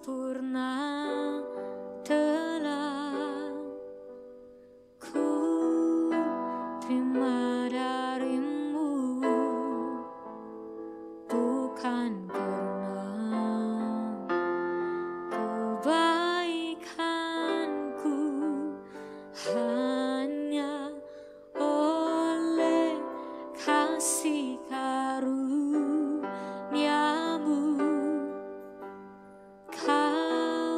sempurna telah ku terima darimu, bukan karena kebaikanku, hanya oleh kasih karuniamu. Kau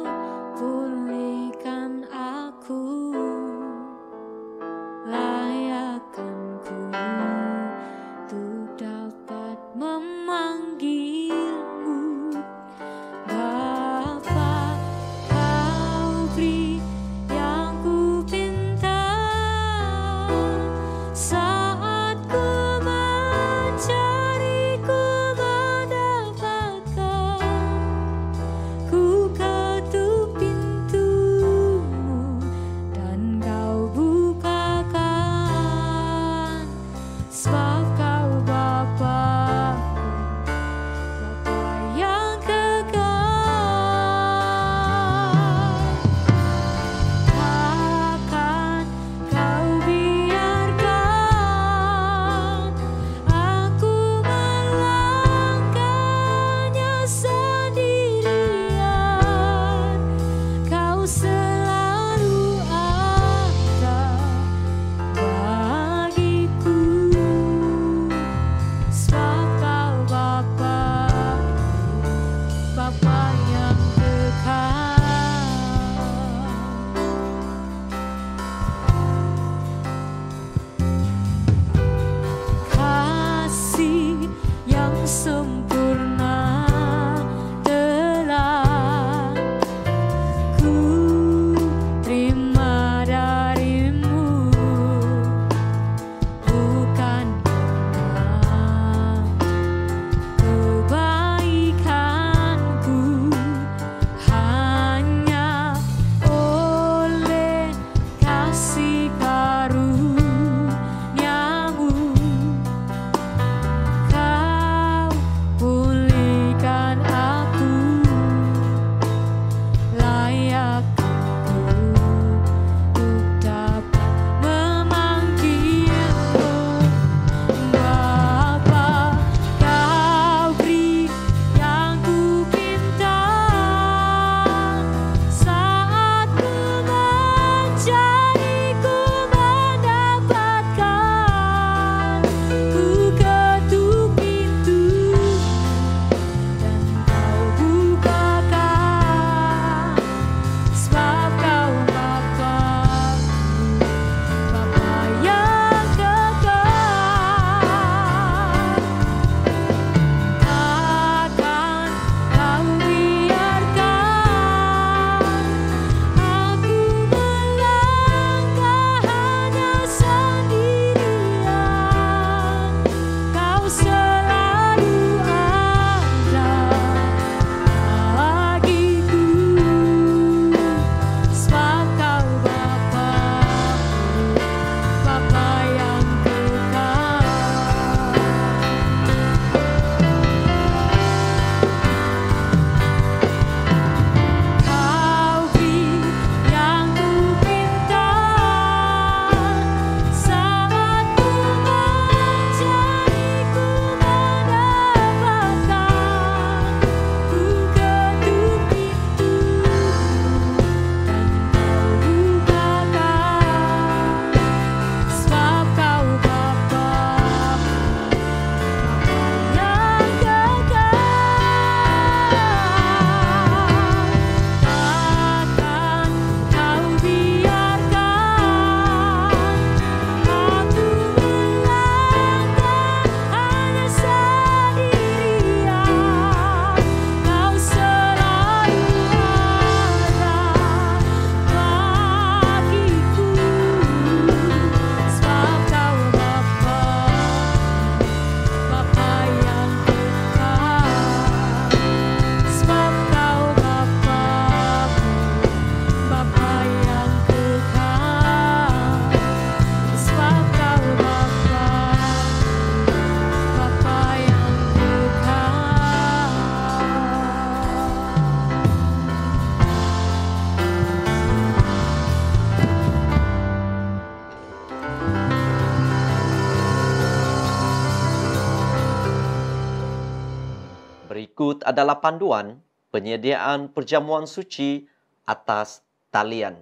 Berikut adalah panduan penyediaan perjamuan suci atas talian.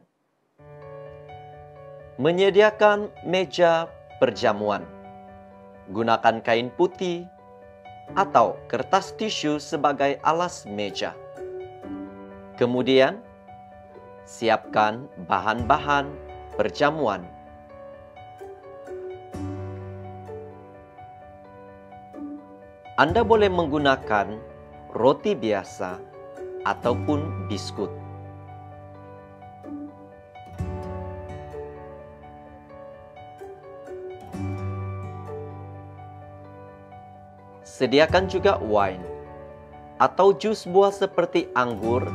Menyediakan meja perjamuan. Gunakan kain putih atau kertas tisu sebagai alas meja. Kemudian, siapkan bahan-bahan perjamuan. Anda boleh menggunakan roti biasa ataupun biskut. Sediakan juga wine atau jus buah seperti anggur,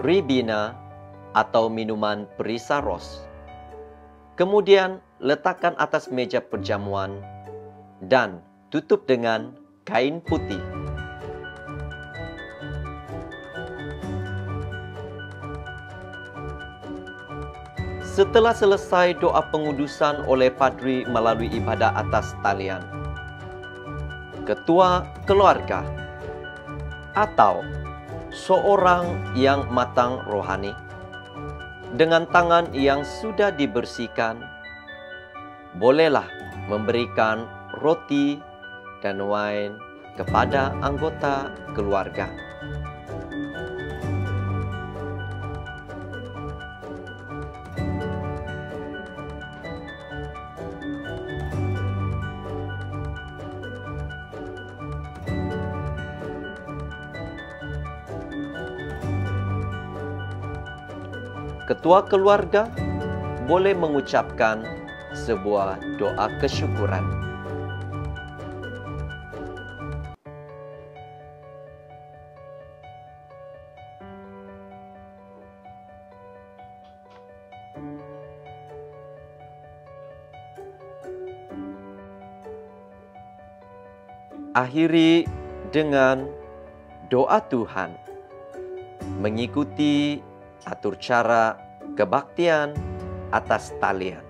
ribena, atau minuman perisa ros. Kemudian letakkan atas meja perjamuan dan tutup dengan kain putih. Setelah selesai doa pengudusan oleh padri melalui ibadah atas talian, ketua keluarga atau seorang yang matang rohani dengan tangan yang sudah dibersihkan bolehlah memberikan roti dan wine kepada anggota keluarga. Ketua keluarga boleh mengucapkan sebuah doa kesyukuran. Akhiri dengan doa Tuhan, mengikuti atur cara kebaktian atas talian.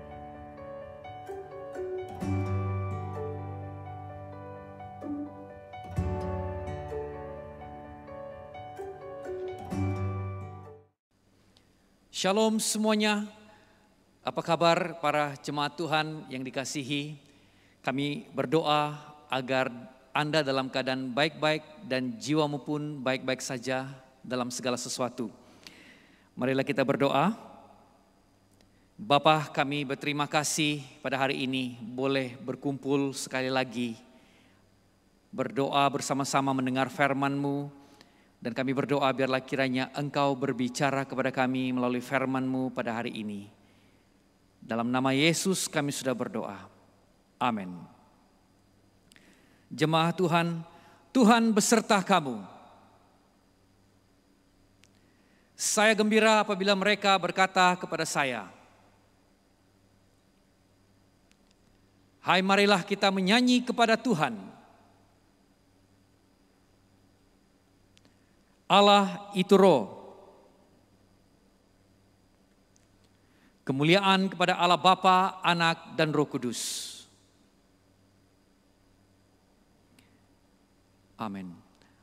Shalom semuanya. Apa kabar para jemaat Tuhan yang dikasihi? Kami berdoa agar Anda dalam keadaan baik-baik dan jiwamu pun baik-baik saja dalam segala sesuatu. Marilah kita berdoa. Bapa, kami berterima kasih pada hari ini boleh berkumpul sekali lagi, berdoa bersama-sama mendengar firman-Mu, dan kami berdoa biarlah kiranya Engkau berbicara kepada kami melalui firman-Mu pada hari ini. Dalam nama Yesus kami sudah berdoa. Amin. Jemaat Tuhan, Tuhan beserta kamu. Saya gembira apabila mereka berkata kepada saya, hai marilah kita menyanyi kepada Tuhan. Allah itu roh. Kemuliaan kepada Allah Bapa, Anak, dan Roh Kudus. Amin.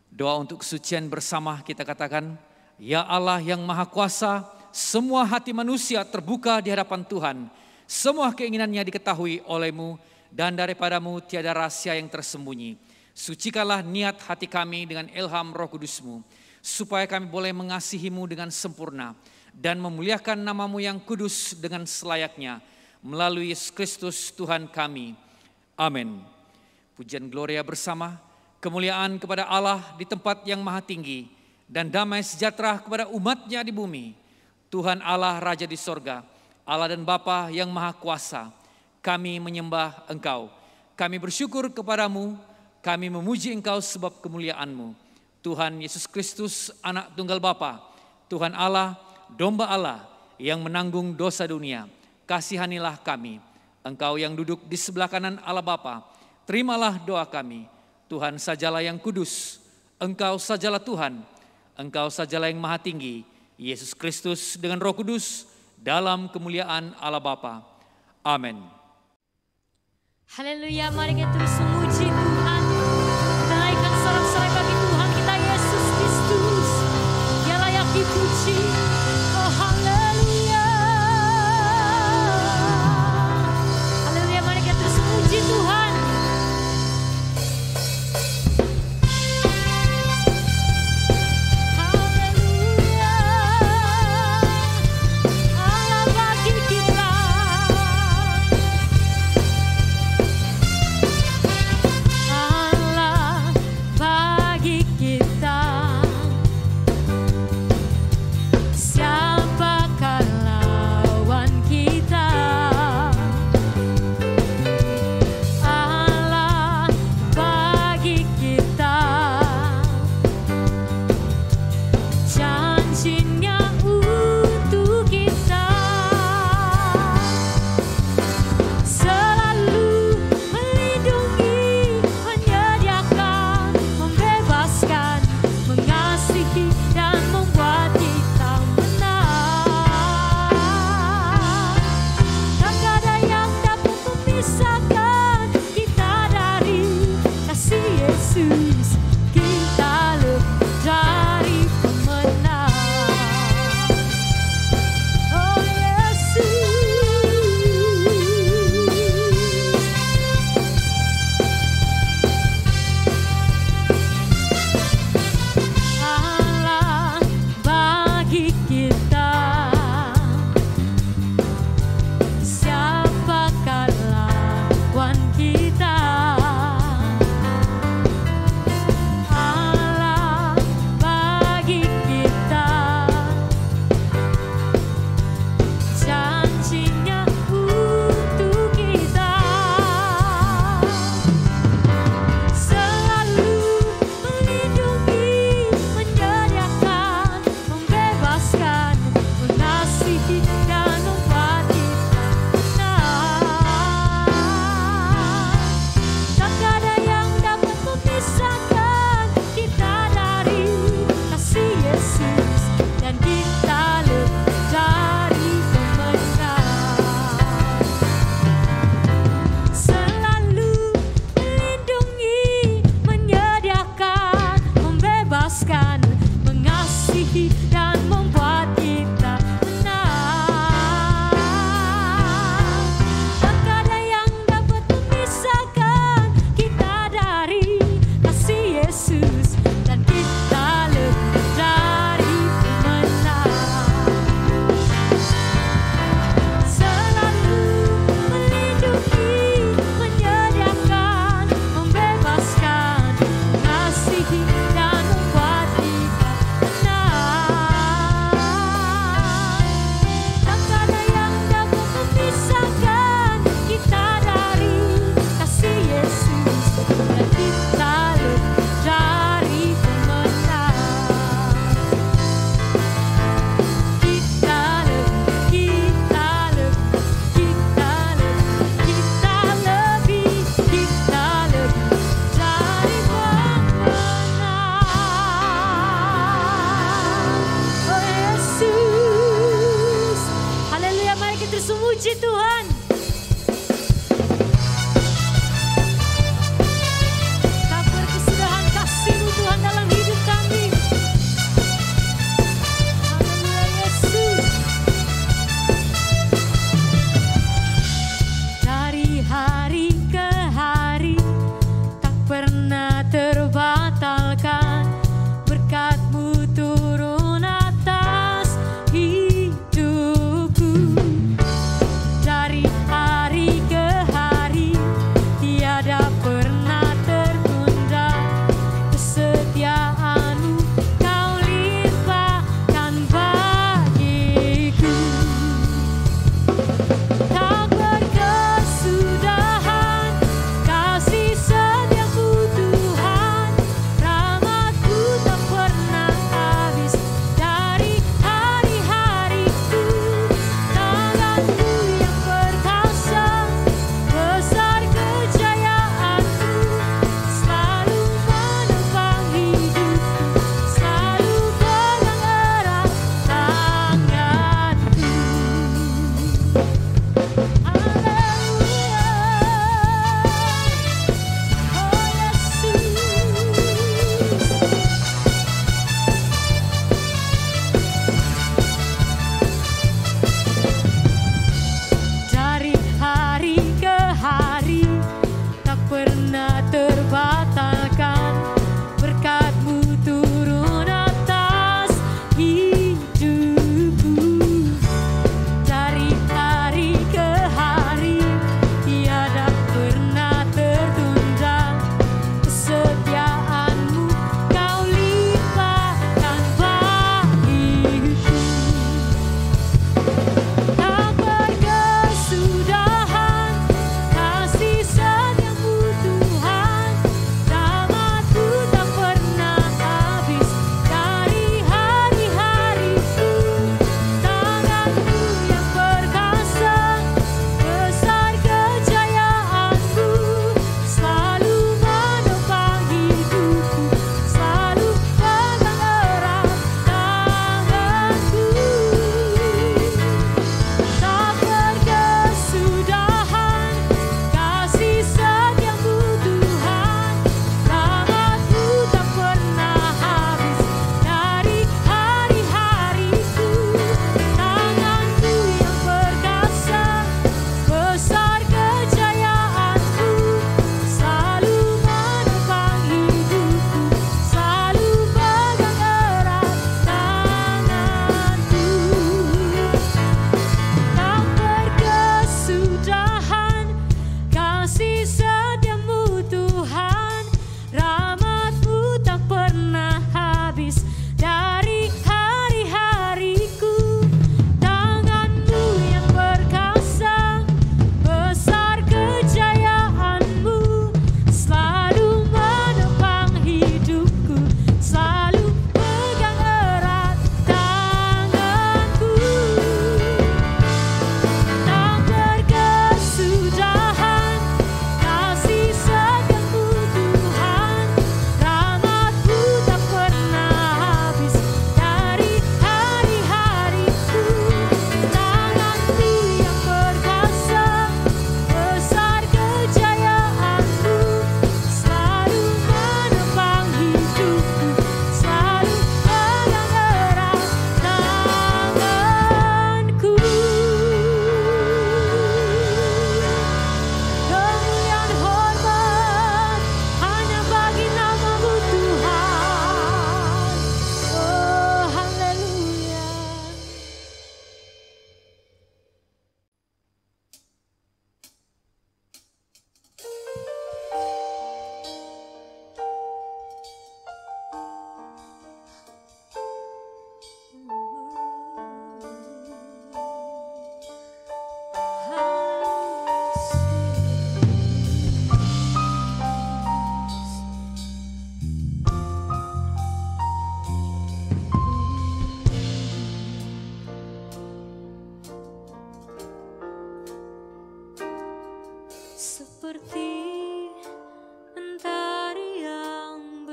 Doa untuk kesucian bersama kita katakan, ya Allah yang Maha Kuasa, semua hati manusia terbuka di hadapan Tuhan. Semua keinginannya diketahui oleh-Mu, dan daripadamu tiada rahasia yang tersembunyi. Sucikanlah niat hati kami dengan ilham Roh Kudus-Mu, supaya kami boleh mengasihi-Mu dengan sempurna dan memuliakan nama-Mu yang kudus dengan selayaknya, melalui Yesus Kristus Tuhan kami. Amin. Pujian Gloria bersama, kemuliaan kepada Allah di tempat yang maha tinggi, dan damai sejahtera kepada umat-Nya di bumi. Tuhan Allah Raja di sorga, Allah dan Bapa yang maha kuasa, kami menyembah Engkau. Kami bersyukur kepadamu, kami memuji Engkau sebab kemuliaan-Mu. Tuhan Yesus Kristus, Anak Tunggal Bapa, Tuhan Allah, Domba Allah yang menanggung dosa dunia, kasihanilah kami. Engkau yang duduk di sebelah kanan Allah Bapa, terimalah doa kami. Tuhan sajalah yang kudus, Engkau sajalah Tuhan, Engkau sajalah yang maha tinggi, Yesus Kristus dengan Roh Kudus, dalam kemuliaan Allah Bapa. Amin. Haleluya, mari kita terus memuji Tuhan. Kita naikkan sorak-sorai bagi Tuhan, kita Yesus, kita lebih dari pemenang. Oh Yesus, Allah bagi kita, siapakah lawan kita?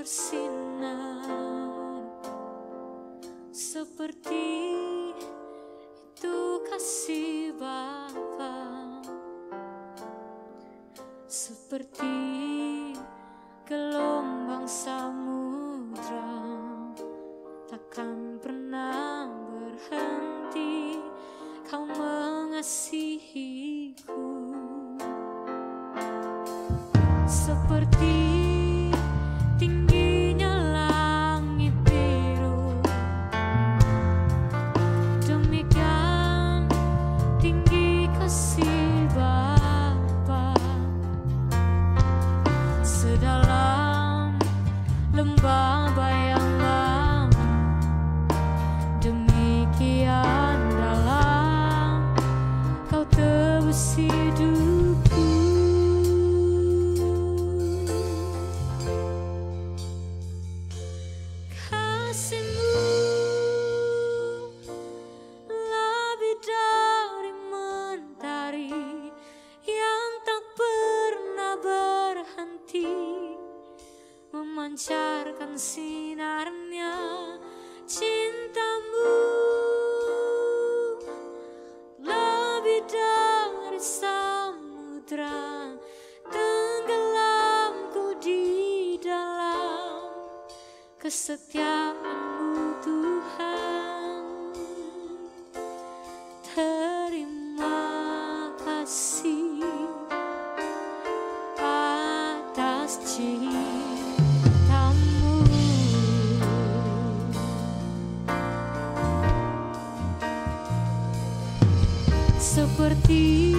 bersinar, seperti itu kasih Bapa, seperti gelombang samudra takkan pernah berhenti Kau mengasihiku, seperti tingginya langit biru, demikian tinggi kasih Bapa, sedalam lembah bayang lama, demikian dalam Kau tebus hidupku. Kasih-Mu lebih dari mentari yang tak pernah berhenti memancarkan sinarnya. Cinta-Mu lebih dari samudra, tenggelamku di dalam kesetiaan-Mu Tuhan. Terima kasih atas cinta-Mu. Seperti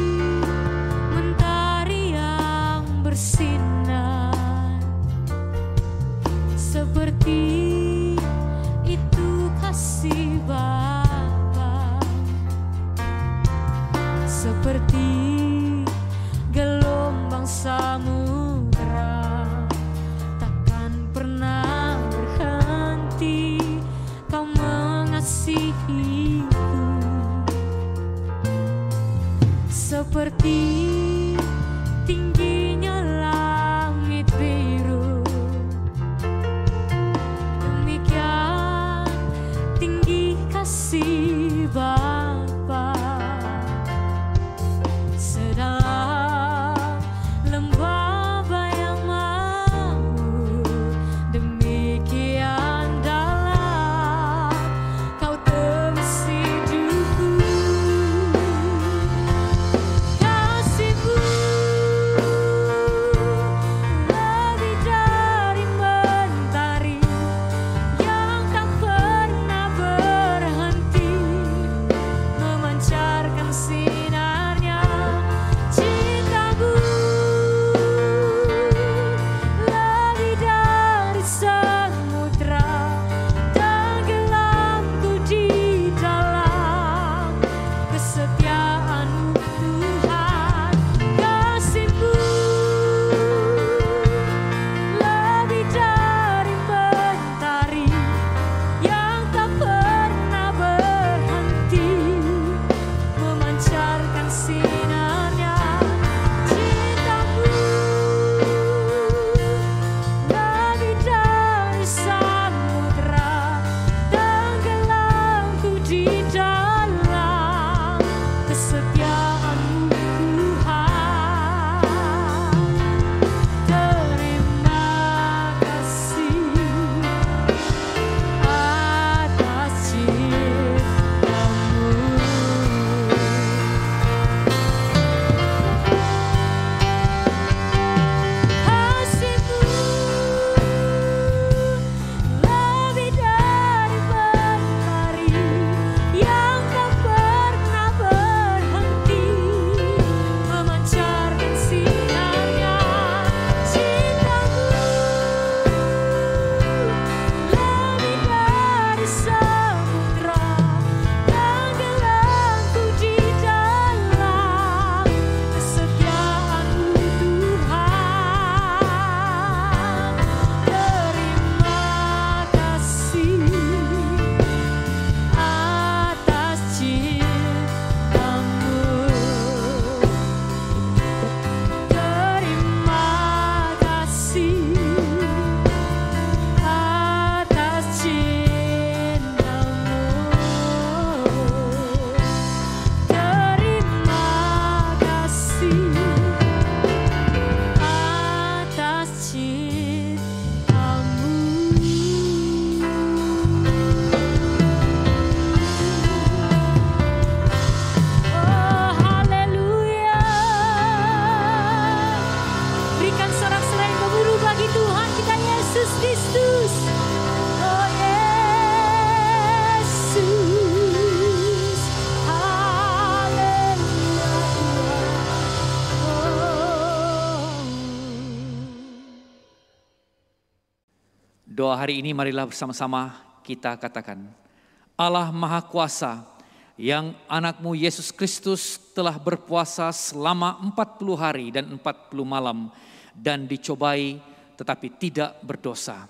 mentari yang bersinar, seperti itu kasih Kristus, oh Yesus, haleluya Tuhan. Doa hari ini marilah bersama-sama kita katakan. Allah Maha Kuasa, yang anakmu Yesus Kristus telah berpuasa selama 40 hari dan 40 malam dan dicobai tetapi tidak berdosa.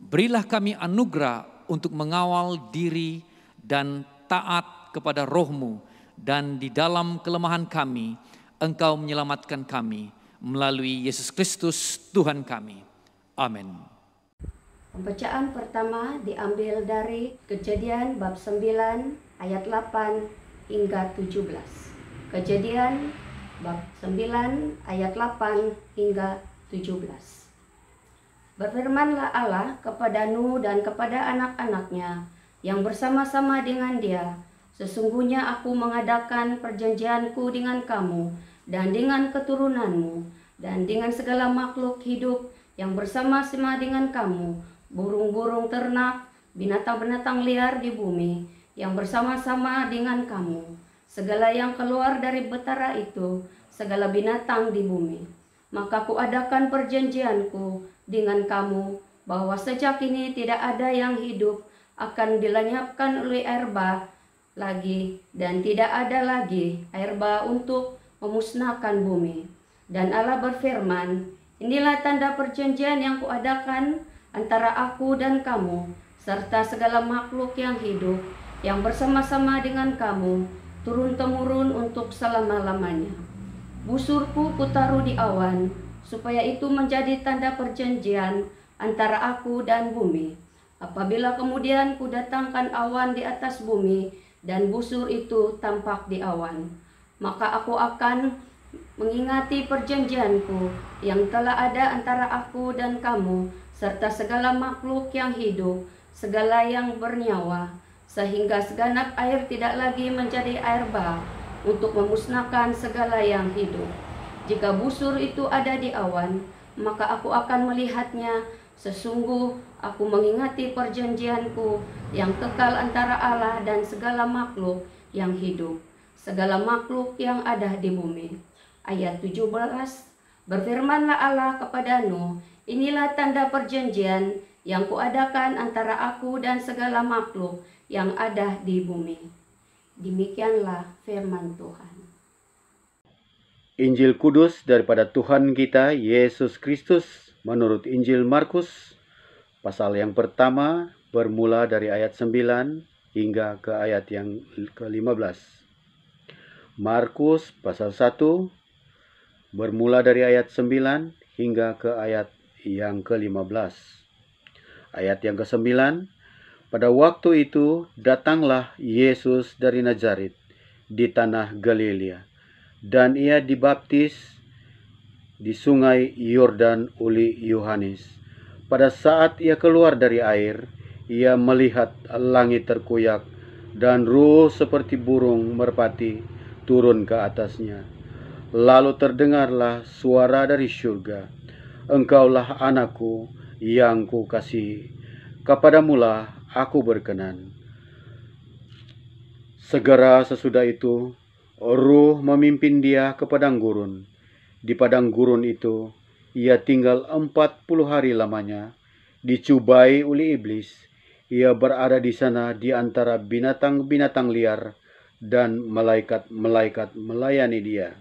Berilah kami anugerah untuk mengawal diri dan taat kepada roh-Mu, dan di dalam kelemahan kami Engkau menyelamatkan kami melalui Yesus Kristus Tuhan kami. Amin. Pembacaan pertama diambil dari Kejadian bab 9 ayat 8 hingga 17. Kejadian bab 9 ayat 8 hingga 17. Berfirmanlah Allah kepada Nuh dan kepada anak-anaknya yang bersama-sama dengan dia, sesungguhnya aku mengadakan perjanjianku dengan kamu dan dengan keturunanmu dan dengan segala makhluk hidup yang bersama-sama dengan kamu, burung-burung ternak, binatang-binatang liar di bumi yang bersama-sama dengan kamu, segala yang keluar dari betara itu, segala binatang di bumi. Maka kuadakan perjanjianku dengan kamu, bahwa sejak ini tidak ada yang hidup akan dilenyapkan oleh air bah lagi, dan tidak ada lagi air bah untuk memusnahkan bumi. Dan Allah berfirman, inilah tanda perjanjian yang kuadakan antara aku dan kamu, serta segala makhluk yang hidup, yang bersama-sama dengan kamu, turun-temurun untuk selama-lamanya. Busurku kutaruh di awan, supaya itu menjadi tanda perjanjian antara aku dan bumi. Apabila kemudian kudatangkan awan di atas bumi, dan busur itu tampak di awan, maka aku akan mengingati perjanjianku yang telah ada antara aku dan kamu, serta segala makhluk yang hidup, segala yang bernyawa, sehingga segenap air tidak lagi menjadi air bah untuk memusnahkan segala yang hidup. Jika busur itu ada di awan, maka aku akan melihatnya. Sesungguh aku mengingati perjanjianku yang kekal antara Allah dan segala makhluk yang hidup, segala makhluk yang ada di bumi. Ayat 17, berfirmanlah Allah kepada Nuh, inilah tanda perjanjian yang kuadakan antara aku dan segala makhluk yang ada di bumi. Demikianlah firman Tuhan. Injil Kudus daripada Tuhan kita Yesus Kristus menurut Injil Markus, pasal yang pertama bermula dari ayat 9 hingga ke ayat yang ke-15. Markus pasal 1 bermula dari ayat 9 hingga ke ayat yang ke-15. Ayat yang ke-9, pada waktu itu datanglah Yesus dari Nazaret di tanah Galilea, dan ia dibaptis di sungai Yordan oleh Yohanes. Pada saat ia keluar dari air, ia melihat langit terkoyak dan roh seperti burung merpati turun ke atasnya. Lalu terdengarlah suara dari surga, engkaulah anakku yang kukasihi, kepadamulah aku berkenan. Segera sesudah itu, roh memimpin dia ke padang gurun. Di padang gurun itu, ia tinggal 40 hari lamanya, dicubai oleh iblis. Ia berada di sana di antara binatang-binatang liar, dan malaikat-malaikat melayani dia.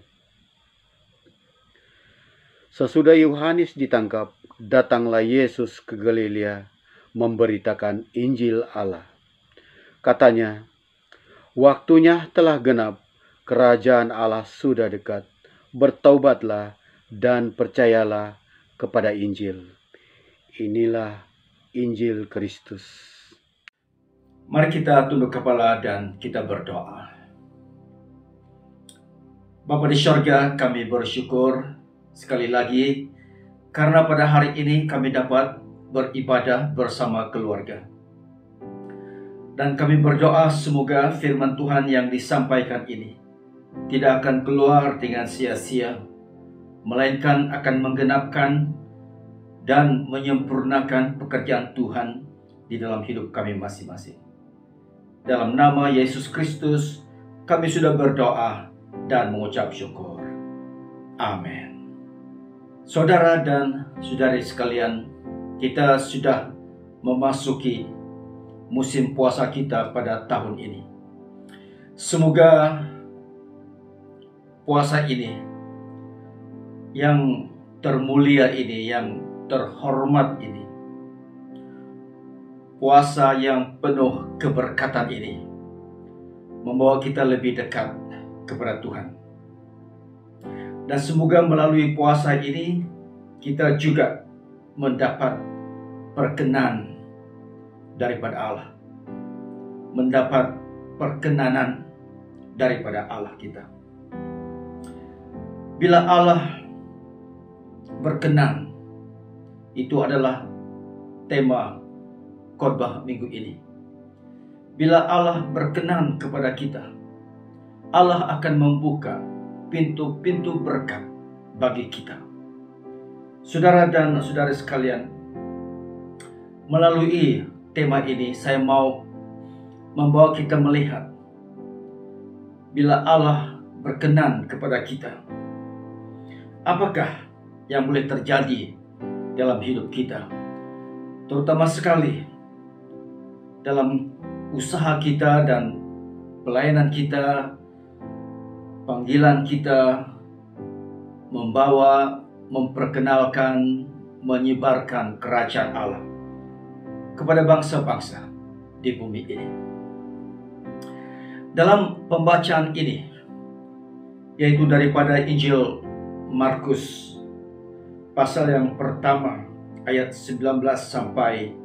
Sesudah Yohanes ditangkap, datanglah Yesus ke Galilea memberitakan Injil Allah. Katanya, waktunya telah genap, kerajaan Allah sudah dekat. Bertaubatlah dan percayalah kepada Injil. Inilah Injil Kristus. Mari kita tunduk kepala dan kita berdoa. Bapa di sorga, kami bersyukur sekali lagi karena pada hari ini kami dapat beribadah bersama keluarga. Dan kami berdoa semoga firman Tuhan yang disampaikan ini tidak akan keluar dengan sia-sia, melainkan akan menggenapkan dan menyempurnakan pekerjaan Tuhan di dalam hidup kami masing-masing. Dalam nama Yesus Kristus, kami sudah berdoa dan mengucap syukur. Amin. Saudara dan saudari sekalian, kita sudah memasuki musim puasa kita pada tahun ini. Semoga puasa ini yang termulia ini, yang terhormat ini, puasa yang penuh keberkatan ini, membawa kita lebih dekat kepada Tuhan. Dan semoga melalui puasa ini kita juga mendapat perkenan daripada Allah, mendapat perkenanan daripada Allah kita. Bila Allah berkenan, itu adalah tema khotbah minggu ini. Bila Allah berkenan kepada kita, Allah akan membuka pintu-pintu berkat bagi kita. Saudara dan saudari sekalian, melalui tema ini saya mau membawa kita melihat bila Allah berkenan kepada kita, apakah yang boleh terjadi dalam hidup kita, terutama sekali dalam usaha kita dan pelayanan kita, panggilan kita membawa, memperkenalkan, menyebarkan kerajaan Allah kepada bangsa-bangsa di bumi ini. Dalam pembacaan ini, yaitu daripada Injil Markus pasal yang pertama ayat 19 sampai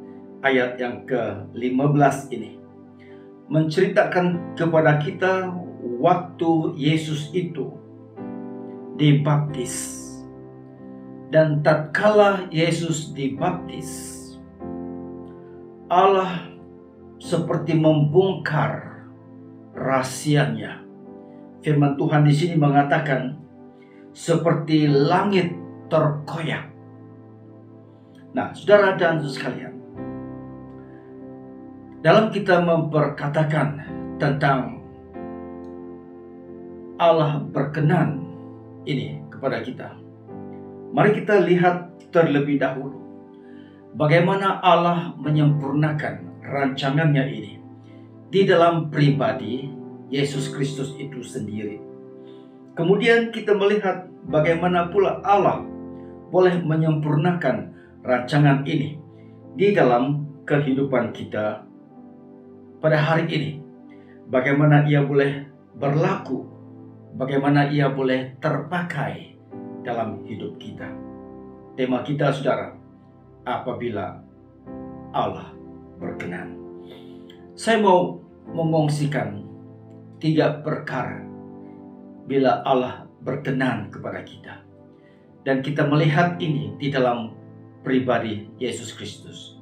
ayat yang ke-15 ini, menceritakan kepada kita waktu Yesus itu dibaptis. Dan tatkala Yesus dibaptis, Allah seperti membongkar rahasianya. Firman Tuhan di sini mengatakan seperti langit terkoyak. Nah, saudara dan sekalian, dalam kita memperkatakan tentang Allah berkenan ini kepada kita, mari kita lihat terlebih dahulu bagaimana Allah menyempurnakan rancangannya ini di dalam pribadi Yesus Kristus itu sendiri. Kemudian kita melihat bagaimana pula Allah boleh menyempurnakan rancangan ini di dalam kehidupan kita pada hari ini. Bagaimana ia boleh berlaku, bagaimana ia boleh terpakai dalam hidup kita. Tema kita, saudara, apabila Allah berkenan. Saya mau mengongsikan 3 perkara bila Allah berkenan kepada kita. Dan kita melihat ini di dalam pribadi Yesus Kristus,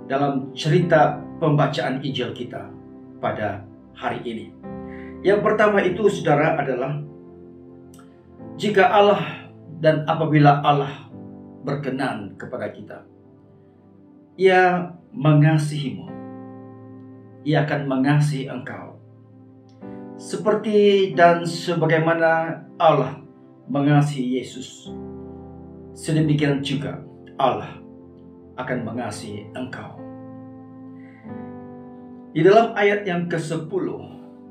dalam cerita pembacaan Injil kita pada hari ini. Yang pertama itu, saudara, adalah jika Allah dan apabila Allah berkenan kepada kita, Ia mengasihimu. Ia akan mengasihi engkau. Seperti dan sebagaimana Allah mengasihi Yesus, sedemikian juga Allah akan mengasihi engkau. Di dalam ayat yang ke-10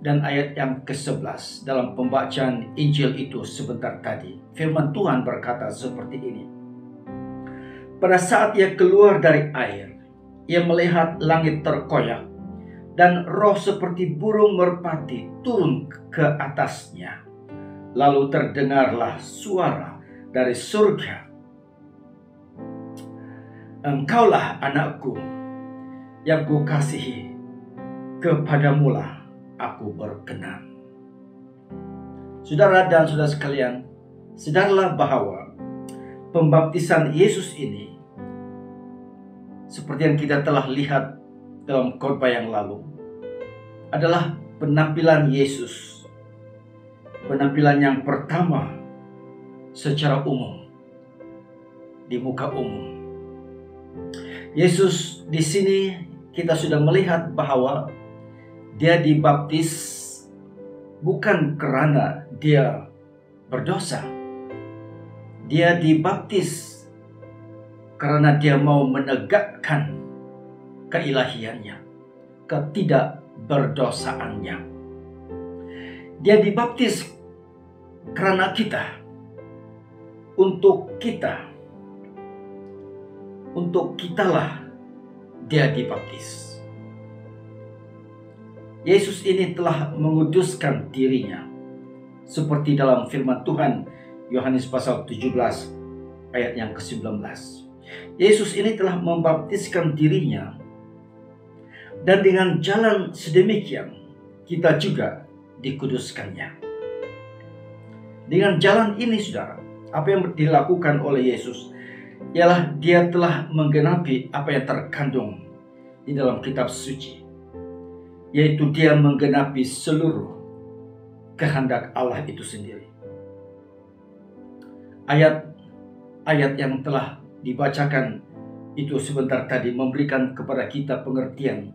dan ayat yang ke-11 dalam pembacaan Injil itu sebentar tadi, firman Tuhan berkata seperti ini. Pada saat ia keluar dari air, ia melihat langit terkoyak dan roh seperti burung merpati turun ke atasnya. Lalu terdengarlah suara dari surga, "Engkaulah anakku yang kukasihi, kepadamulah aku berkenan." Saudara dan saudara sekalian, sadarlah bahwa pembaptisan Yesus ini, seperti yang kita telah lihat dalam khotbah yang lalu, adalah penampilan Yesus, penampilan yang pertama secara umum di muka umum Yesus di sini kita sudah melihat bahwa dia dibaptis bukan karena dia berdosa. Dia dibaptis karena dia mau menegakkan keilahiannya, ketidakberdosaannya. Dia dibaptis karena kita, untuk kitalah dia dibaptis. Yesus ini telah menguduskan dirinya, seperti dalam firman Tuhan Yohanes pasal 17 ayat yang ke-19. Yesus ini telah membaptiskan dirinya, dan dengan jalan sedemikian kita juga dikuduskannya. Dengan jalan ini, saudara, apa yang dilakukan oleh Yesus ialah dia telah menggenapi apa yang terkandung di dalam kitab suci, yaitu dia menggenapi seluruh kehendak Allah itu sendiri. Ayat-ayat yang telah dibacakan itu sebentar tadi memberikan kepada kita pengertian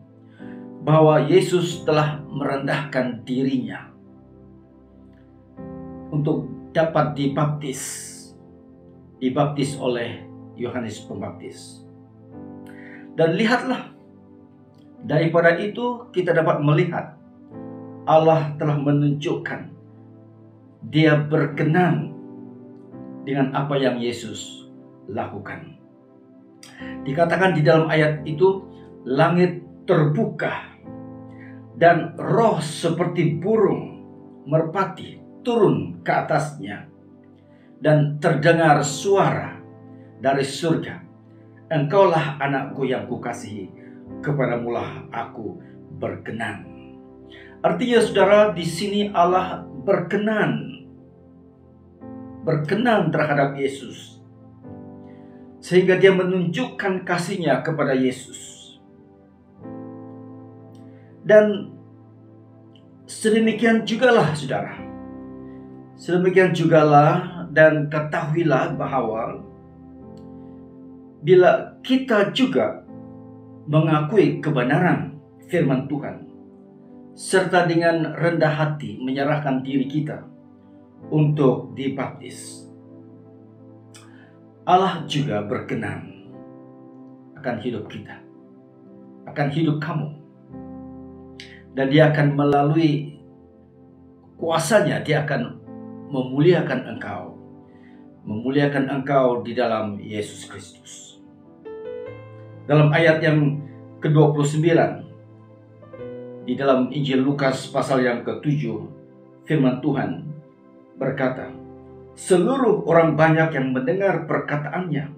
bahwa Yesus telah merendahkan dirinya untuk dapat dibaptis oleh Yohanes Pembaptis. Dan lihatlah, daripada itu kita dapat melihat Allah telah menunjukkan dia berkenan dengan apa yang Yesus lakukan. Dikatakan di dalam ayat itu, langit terbuka dan roh seperti burung merpati turun ke atasnya, dan terdengar suara dari surga, "Engkaulah anakku yang kukasihi, kepadamulah aku berkenan." Artinya, saudara, di sini Allah berkenan terhadap Yesus, sehingga dia menunjukkan kasihnya kepada Yesus. Dan sedemikian jugalah, saudara, dan ketahuilah bahwa bila kita juga mengakui kebenaran firman Tuhan, serta dengan rendah hati menyerahkan diri kita untuk dibaptis, Allah juga berkenan akan hidup kita, akan hidup kamu. Dan dia akan melalui kuasanya, dia akan memuliakan engkau di dalam Yesus Kristus. Dalam ayat yang ke-29 di dalam Injil Lukas pasal yang ke-7, firman Tuhan berkata, seluruh orang banyak yang mendengar perkataannya,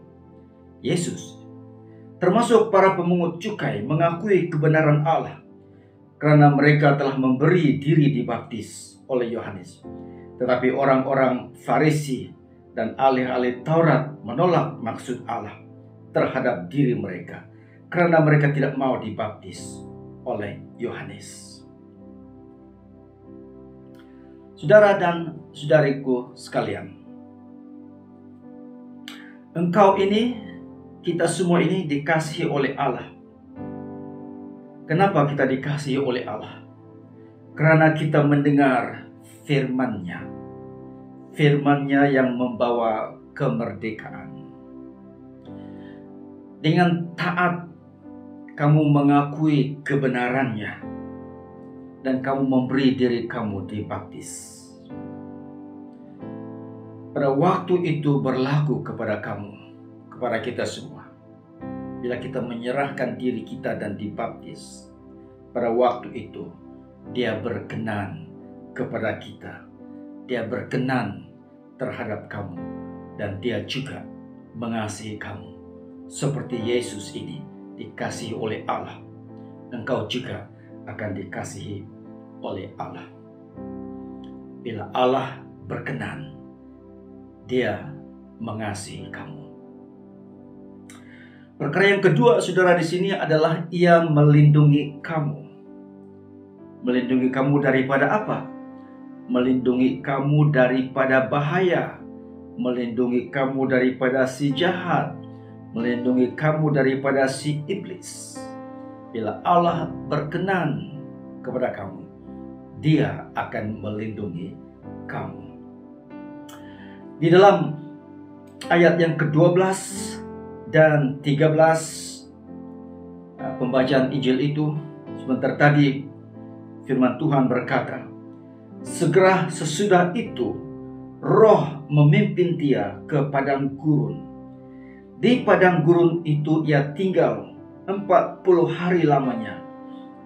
Yesus, termasuk para pemungut cukai, mengakui kebenaran Allah, karena mereka telah memberi diri dibaptis oleh Yohanes. Tetapi orang-orang Farisi dan ahli-ahli Taurat menolak maksud Allah terhadap diri mereka, karena mereka tidak mau dibaptis oleh Yohanes. Saudara dan saudariku sekalian, engkau ini, kita semua ini dikasihi oleh Allah. Kenapa kita dikasihi oleh Allah? Karena kita mendengar firman-Nya. Firman-Nya yang membawa kemerdekaan. Dengan taat kamu mengakui kebenarannya, dan kamu memberi diri kamu dibaptis. Pada waktu itu berlaku kepada kamu, kepada kita semua. Bila kita menyerahkan diri kita dan dibaptis, pada waktu itu dia berkenan kepada kita. Dia berkenan terhadap kamu, dan dia juga mengasihi kamu. Seperti Yesus ini dikasihi oleh Allah, engkau juga akan dikasihi oleh Allah. Bila Allah berkenan, dia mengasihi kamu. Perkara yang kedua, saudara, di sini adalah ia melindungi kamu. Melindungi kamu daripada apa? Melindungi kamu daripada bahaya, melindungi kamu daripada si jahat, melindungi kamu daripada si iblis. Bila Allah berkenan kepada kamu, Dia akan melindungi kamu. Di dalam ayat yang ke-12 dan 13 pembacaan Injil itu, sebentar tadi firman Tuhan berkata, segera sesudah itu Roh memimpin dia ke padang gurun. Di padang gurun itu ia tinggal 40 hari lamanya,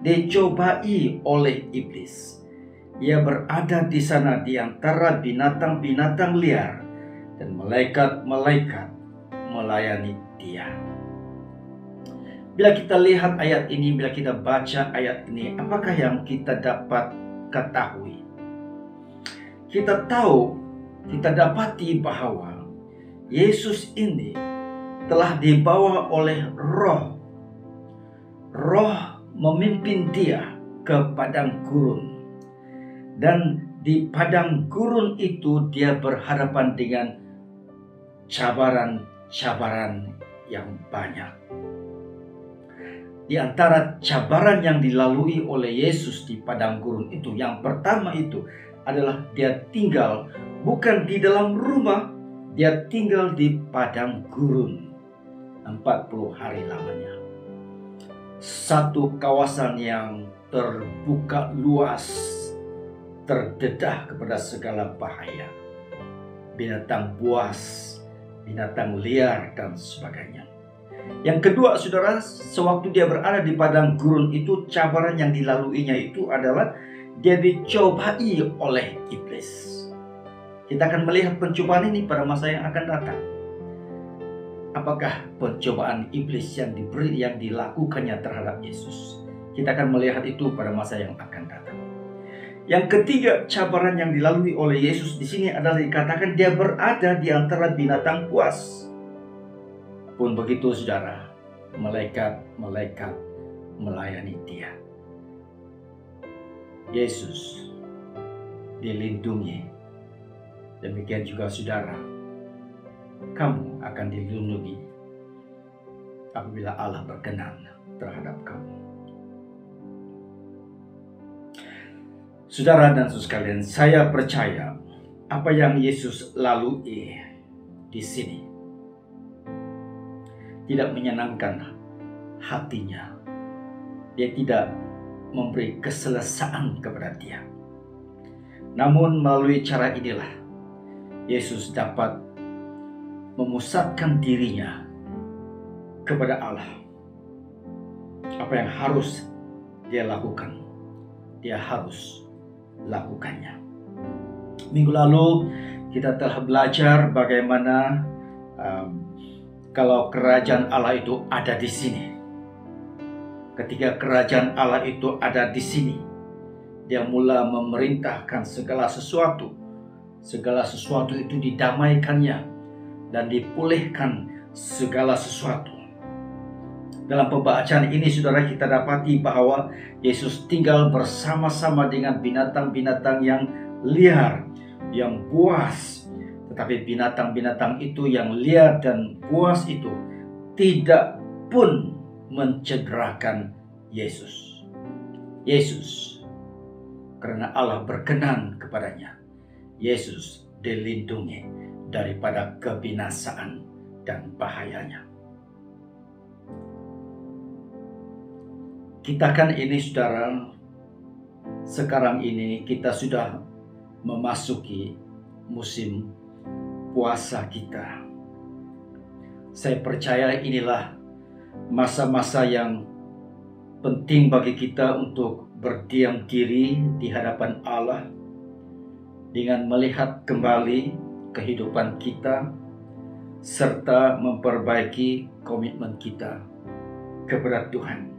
dicobai oleh iblis. Ia berada di sana di antara binatang-binatang liar, dan malaikat-malaikat melayani dia. Bila kita lihat ayat ini, bila kita baca ayat ini, apakah yang kita dapat ketahui? Kita tahu, kita dapati bahwa Yesus ini telah dibawa oleh Roh. Roh memimpin dia ke padang gurun. Dan di padang gurun itu dia berhadapan dengan cabaran-cabaran yang banyak. Di antara cabaran yang dilalui oleh Yesus di padang gurun itu, yang pertama itu adalah dia tinggal bukan di dalam rumah, dia tinggal di padang gurun 40 hari lamanya. Satu kawasan yang terbuka luas, terdedah kepada segala bahaya, binatang buas, binatang liar, dan sebagainya. Yang kedua, saudara, sewaktu dia berada di padang gurun itu, cabaran yang dilaluinya itu adalah dia dicobai oleh iblis. Kita akan melihat pencobaan ini pada masa yang akan datang. Apakah pencobaan iblis yang dilakukannya terhadap Yesus? Kita akan melihat itu pada masa yang akan datang. Yang ketiga, cabaran yang dilalui oleh Yesus di sini adalah dikatakan dia berada di antara binatang buas. Pun begitu, saudara, malaikat-malaikat melayani dia. Yesus dilindungi. Demikian juga, saudara, kamu akan dilindungi apabila Allah berkenan terhadap kamu. Saudara dan saudara sekalian, saya percaya apa yang Yesus lalui di sini tidak menyenangkan hatinya. Dia tidak memberi keselesaan kepada dia. Namun melalui cara inilah Yesus dapat memusatkan dirinya kepada Allah. Apa yang harus dia lakukan, dia harus lakukannya. Minggu lalu kita telah belajar bagaimana kalau kerajaan Allah itu ada di sini. Ketika kerajaan Allah itu ada di sini, dia mula memerintahkan segala sesuatu. Segala sesuatu itu didamaikannya dan dipulihkan segala sesuatu. Dalam pembacaan ini, saudara, kita dapati bahwa Yesus tinggal bersama-sama dengan binatang-binatang yang liar, yang buas. Tetapi binatang-binatang itu yang liar dan buas itu tidak pun mencederakan Yesus. Yesus, karena Allah berkenan kepadanya, Yesus dilindungi daripada kebinasaan dan bahayanya. Kita kan ini, saudara, sekarang ini kita sudah memasuki musim puasa kita. Saya percaya inilah masa-masa yang penting bagi kita untuk berdiam diri di hadapan Allah dengan melihat kembali kehidupan kita serta memperbaiki komitmen kita kepada Tuhan.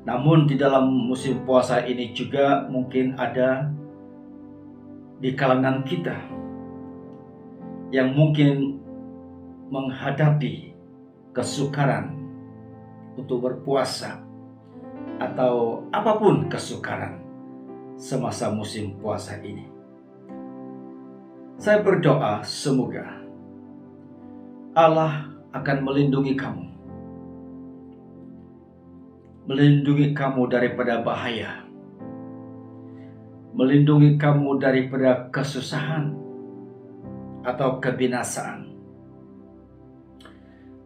Namun di dalam musim puasa ini juga mungkin ada di kalangan kita yang mungkin menghadapi kesukaran untuk berpuasa atau apapun kesukaran semasa musim puasa ini. Saya berdoa semoga Allah akan melindungi kamu. Melindungi kamu daripada bahaya. Melindungi kamu daripada kesusahan atau kebinasaan.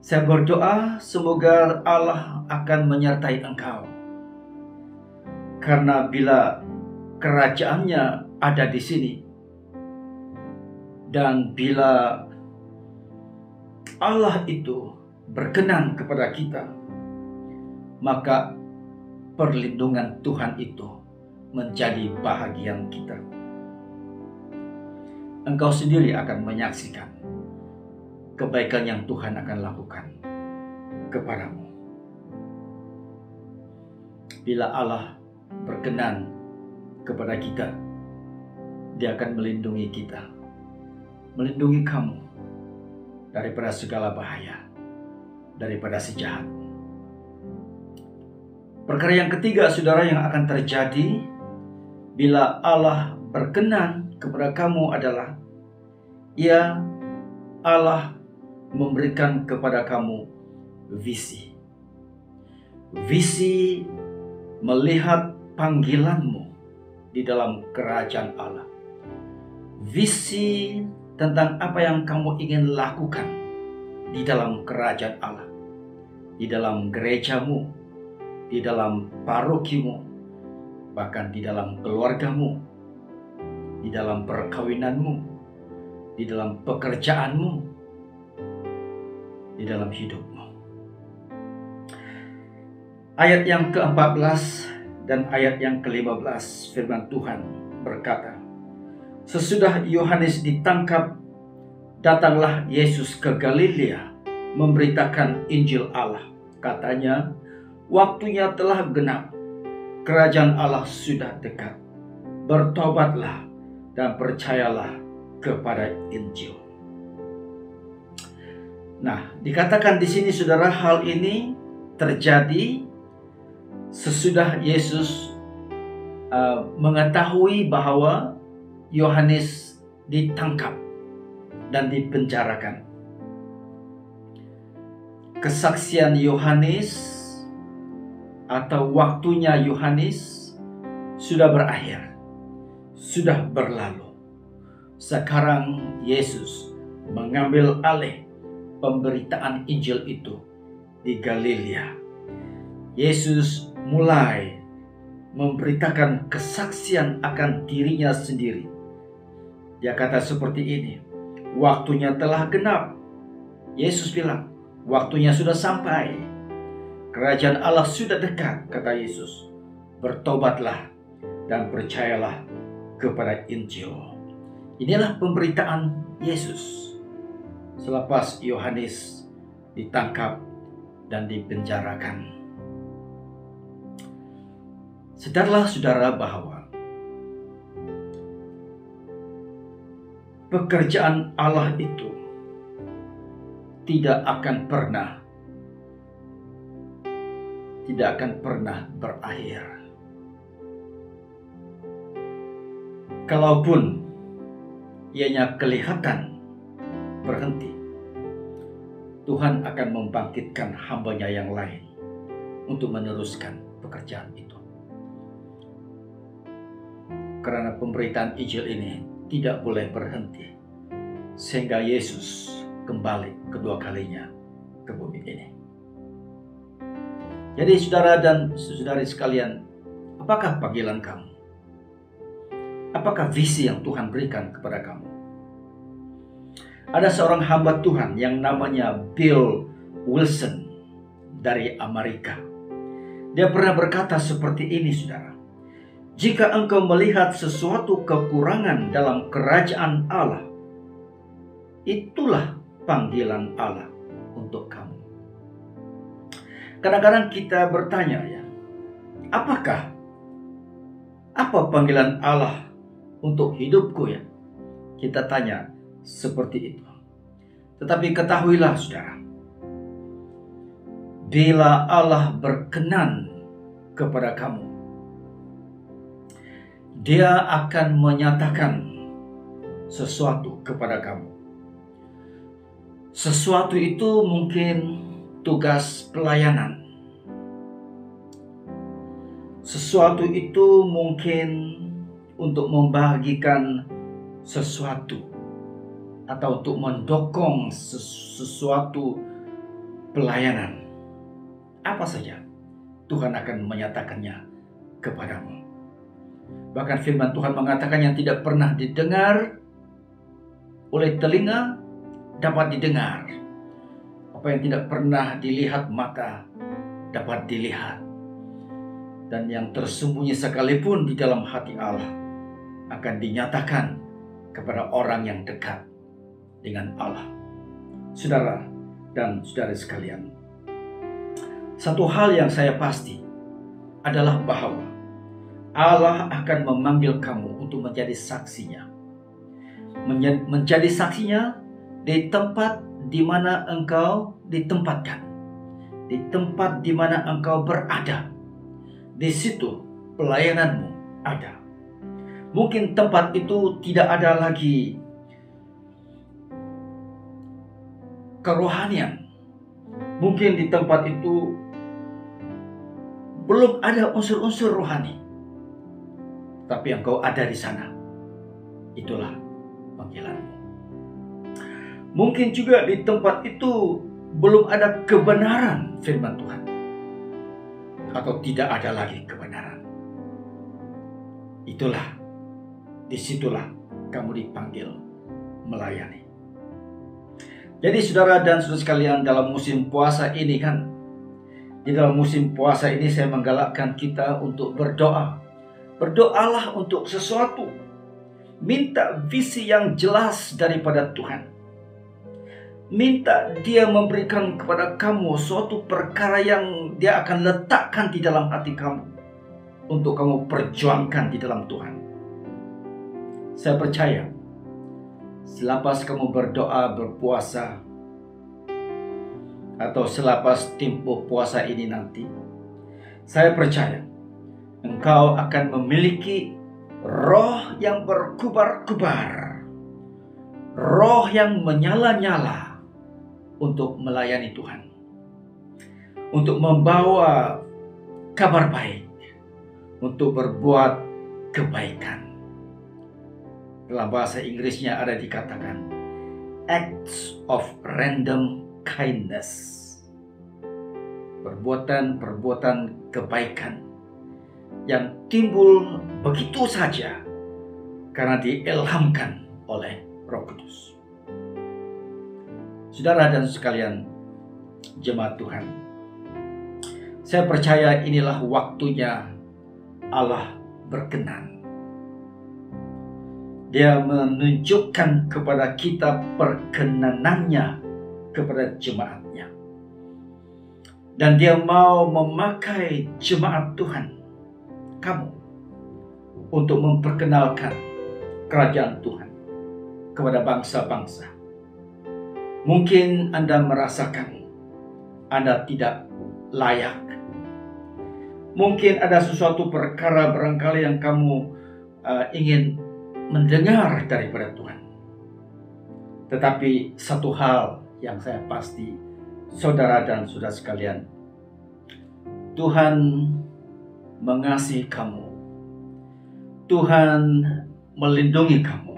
Saya berdoa semoga Allah akan menyertai engkau. Karena bila kerajaannya ada di sini, dan bila Allah itu berkenan kepada kita, maka perlindungan Tuhan itu menjadi bahagian kita. Engkau sendiri akan menyaksikan kebaikan yang Tuhan akan lakukan kepadamu. Bila Allah berkenan kepada kita, Dia akan melindungi kita, melindungi kamu daripada segala bahaya, daripada si jahat. Perkara yang ketiga, saudara, yang akan terjadi bila Allah berkenan kepada kamu adalah Allah memberikan kepada kamu visi. Visi melihat panggilanmu di dalam kerajaan Allah. Visi tentang apa yang kamu ingin lakukan di dalam kerajaan Allah, di dalam gerejamu, di dalam parokimu, bahkan di dalam keluargamu, di dalam perkawinanmu, di dalam pekerjaanmu, di dalam hidupmu. Ayat yang ke-14 dan ayat yang ke-15 firman Tuhan berkata, sesudah Yohanes ditangkap, datanglah Yesus ke Galilea memberitakan Injil Allah. Katanya, waktunya telah genap, kerajaan Allah sudah dekat. Bertobatlah dan percayalah kepada Injil. Nah, dikatakan di sini, saudara, hal ini terjadi sesudah Yesus mengetahui bahwa Yohanes ditangkap dan dipenjarakan. Kesaksian Yohanes atau waktunya Yohanes sudah berakhir, sudah berlalu. Sekarang Yesus mengambil alih pemberitaan Injil itu di Galilea. Yesus mulai memberitakan kesaksian akan dirinya sendiri. Dia kata seperti ini, waktunya telah genap. Yesus bilang, waktunya sudah sampai. Kerajaan Allah sudah dekat, kata Yesus. Bertobatlah dan percayalah kepada Injil. Inilah pemberitaan Yesus selepas Yohanes ditangkap dan dipenjarakan. Sadarlah, saudara, bahwa pekerjaan Allah itu tidak akan pernah berakhir. Kalaupun ianya kelihatan berhenti, Tuhan akan membangkitkan hamba-Nya yang lain untuk meneruskan pekerjaan itu. Karena pemberitaan Injil ini tidak boleh berhenti sehingga Yesus kembali kedua kalinya ke bumi ini. Jadi saudara dan saudari sekalian, apakah panggilan kamu? Apakah visi yang Tuhan berikan kepada kamu? Ada seorang hamba Tuhan yang namanya Bill Wilson dari Amerika. Dia pernah berkata seperti ini, saudara. Jika engkau melihat sesuatu kekurangan dalam kerajaan Allah, itulah panggilan Allah untuk kamu. Kadang-kadang kita bertanya, ya, apa panggilan Allah untuk hidupku, ya? Kita tanya seperti itu. Tetapi ketahuilah, saudara, bila Allah berkenan kepada kamu, Dia akan menyatakan sesuatu kepada kamu. Sesuatu itu mungkin tugas pelayanan. Sesuatu itu mungkin untuk membagikan sesuatu atau untuk mendukung sesuatu pelayanan. Apa saja Tuhan akan menyatakannya kepadamu. Bahkan firman Tuhan mengatakan yang tidak pernah didengar oleh telinga dapat didengar. Apa yang tidak pernah dilihat mata dapat dilihat. Dan yang tersembunyi sekalipun di dalam hati Allah akan dinyatakan kepada orang yang dekat dengan Allah. Saudara dan saudari sekalian, satu hal yang saya pasti adalah bahwa Allah akan memanggil kamu untuk menjadi saksinya. Menjadi saksinya di tempat di mana engkau ditempatkan, di tempat di mana engkau berada. Di situ pelayananmu ada. Mungkin tempat itu tidak ada lagi kerohanian. Mungkin di tempat itu belum ada unsur-unsur rohani. Tapi engkau ada di sana. Itulah panggilanmu. Mungkin juga di tempat itu belum ada kebenaran firman Tuhan. Atau tidak ada lagi kebenaran. Disitulah kamu dipanggil melayani. Jadi saudara dan saudara sekalian, dalam musim puasa ini di dalam musim puasa ini saya menggalakkan kita untuk berdoa. Berdoalah untuk sesuatu. Minta visi yang jelas daripada Tuhan. Minta Dia memberikan kepada kamu suatu perkara yang Dia akan letakkan di dalam hati kamu untuk kamu perjuangkan di dalam Tuhan. Saya percaya selepas kamu berdoa, berpuasa, atau selepas tempoh puasa ini nanti, saya percaya engkau akan memiliki roh yang berkobar-kobar, roh yang menyala-nyala untuk melayani Tuhan, untuk membawa kabar baik, untuk berbuat kebaikan. Dalam bahasa Inggrisnya ada dikatakan acts of random kindness. Perbuatan-perbuatan kebaikan yang timbul begitu saja karena diilhamkan oleh Roh Kudus. Saudara dan sekalian, jemaat Tuhan, saya percaya inilah waktunya Allah berkenan. Dia menunjukkan kepada kita perkenanannya kepada jemaatnya. Dan Dia mau memakai jemaat Tuhan, kamu, untuk memperkenalkan kerajaan Tuhan kepada bangsa-bangsa. Mungkin Anda merasakan Anda tidak layak. Mungkin ada sesuatu perkara barangkali yang kamu ingin mendengar daripada Tuhan. Tetapi satu hal yang saya pasti, saudara dan saudara sekalian, Tuhan mengasihi kamu. Tuhan melindungi kamu.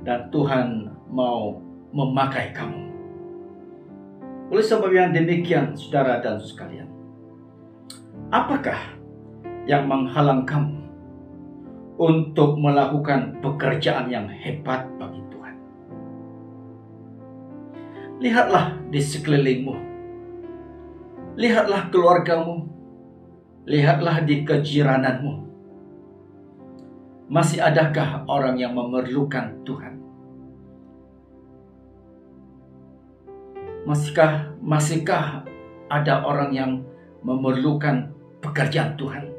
Dan Tuhan mau memakai kamu. Oleh sebab yang demikian, saudara dan saudara sekalian, apakah yang menghalang kamu untuk melakukan pekerjaan yang hebat bagi Tuhan? Lihatlah di sekelilingmu. Lihatlah keluargamu. Lihatlah di kejirananmu. Masih adakah orang yang memerlukan Tuhan? Masihkah ada orang yang memerlukan pekerjaan Tuhan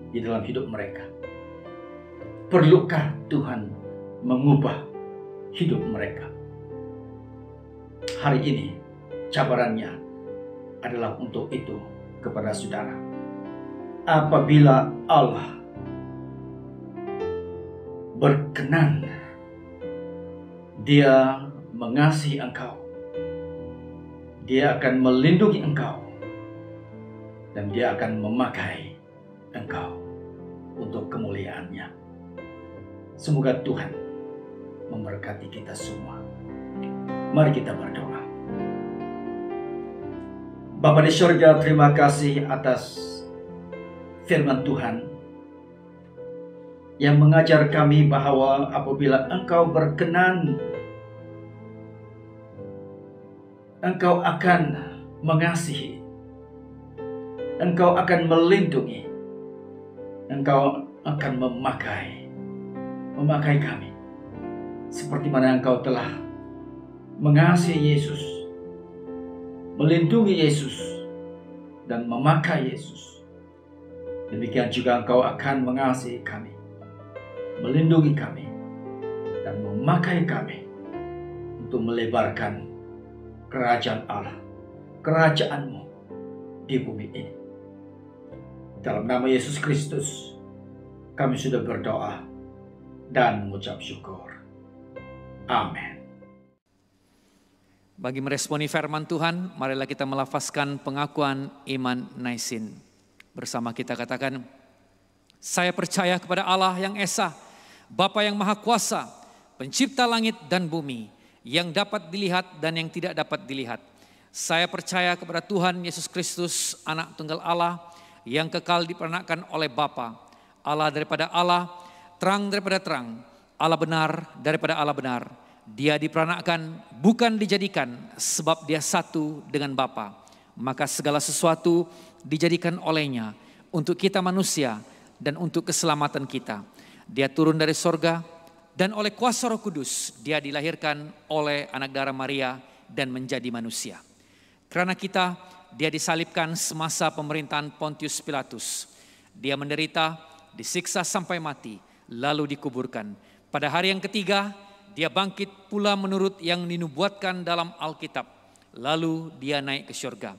di dalam hidup mereka? Perlukah Tuhan mengubah hidup mereka? Hari ini cabarannya adalah untuk itu kepada saudara. Apabila Allah berkenan, Dia mengasihi engkau. Dia akan melindungi engkau. Dan dia akan memakai engkau untuk kemuliaan-Nya. Semoga Tuhan memberkati kita semua. Mari kita berdoa. Bapa di surga, terima kasih atas firman Tuhan yang mengajar kami bahwa apabila Engkau berkenan, Engkau akan mengasihi, Engkau akan melindungi, Engkau akan memakai kami. Seperti mana Engkau telah mengasihi Yesus, melindungi Yesus, dan memakai Yesus. Demikian juga Engkau akan mengasihi kami, melindungi kami, dan memakai kami untuk melebarkan kerajaan Allah, kerajaan-Mu di bumi ini. Dalam nama Yesus Kristus, kami sudah berdoa dan mengucap syukur. Amin. Bagi meresponi firman Tuhan, marilah kita melafazkan pengakuan iman Naisin. Bersama kita katakan, saya percaya kepada Allah yang Esa, Bapa yang Maha Kuasa, Pencipta langit dan bumi, yang dapat dilihat dan yang tidak dapat dilihat. Saya percaya kepada Tuhan Yesus Kristus, Anak Tunggal Allah, yang kekal diperanakkan oleh Bapa, Allah daripada Allah, terang daripada terang, Allah benar daripada Allah benar. Dia diperanakkan, bukan dijadikan, sebab dia satu dengan Bapa. Maka segala sesuatu dijadikan olehnya untuk kita manusia dan untuk keselamatan kita. Dia turun dari sorga dan oleh kuasa Roh Kudus dia dilahirkan oleh anak darah Maria dan menjadi manusia. Karena kita, dia disalibkan semasa pemerintahan Pontius Pilatus. Dia menderita, disiksa sampai mati, lalu dikuburkan. Pada hari yang ketiga, dia bangkit pula menurut yang dinubuatkan dalam Alkitab. Lalu dia naik ke surga.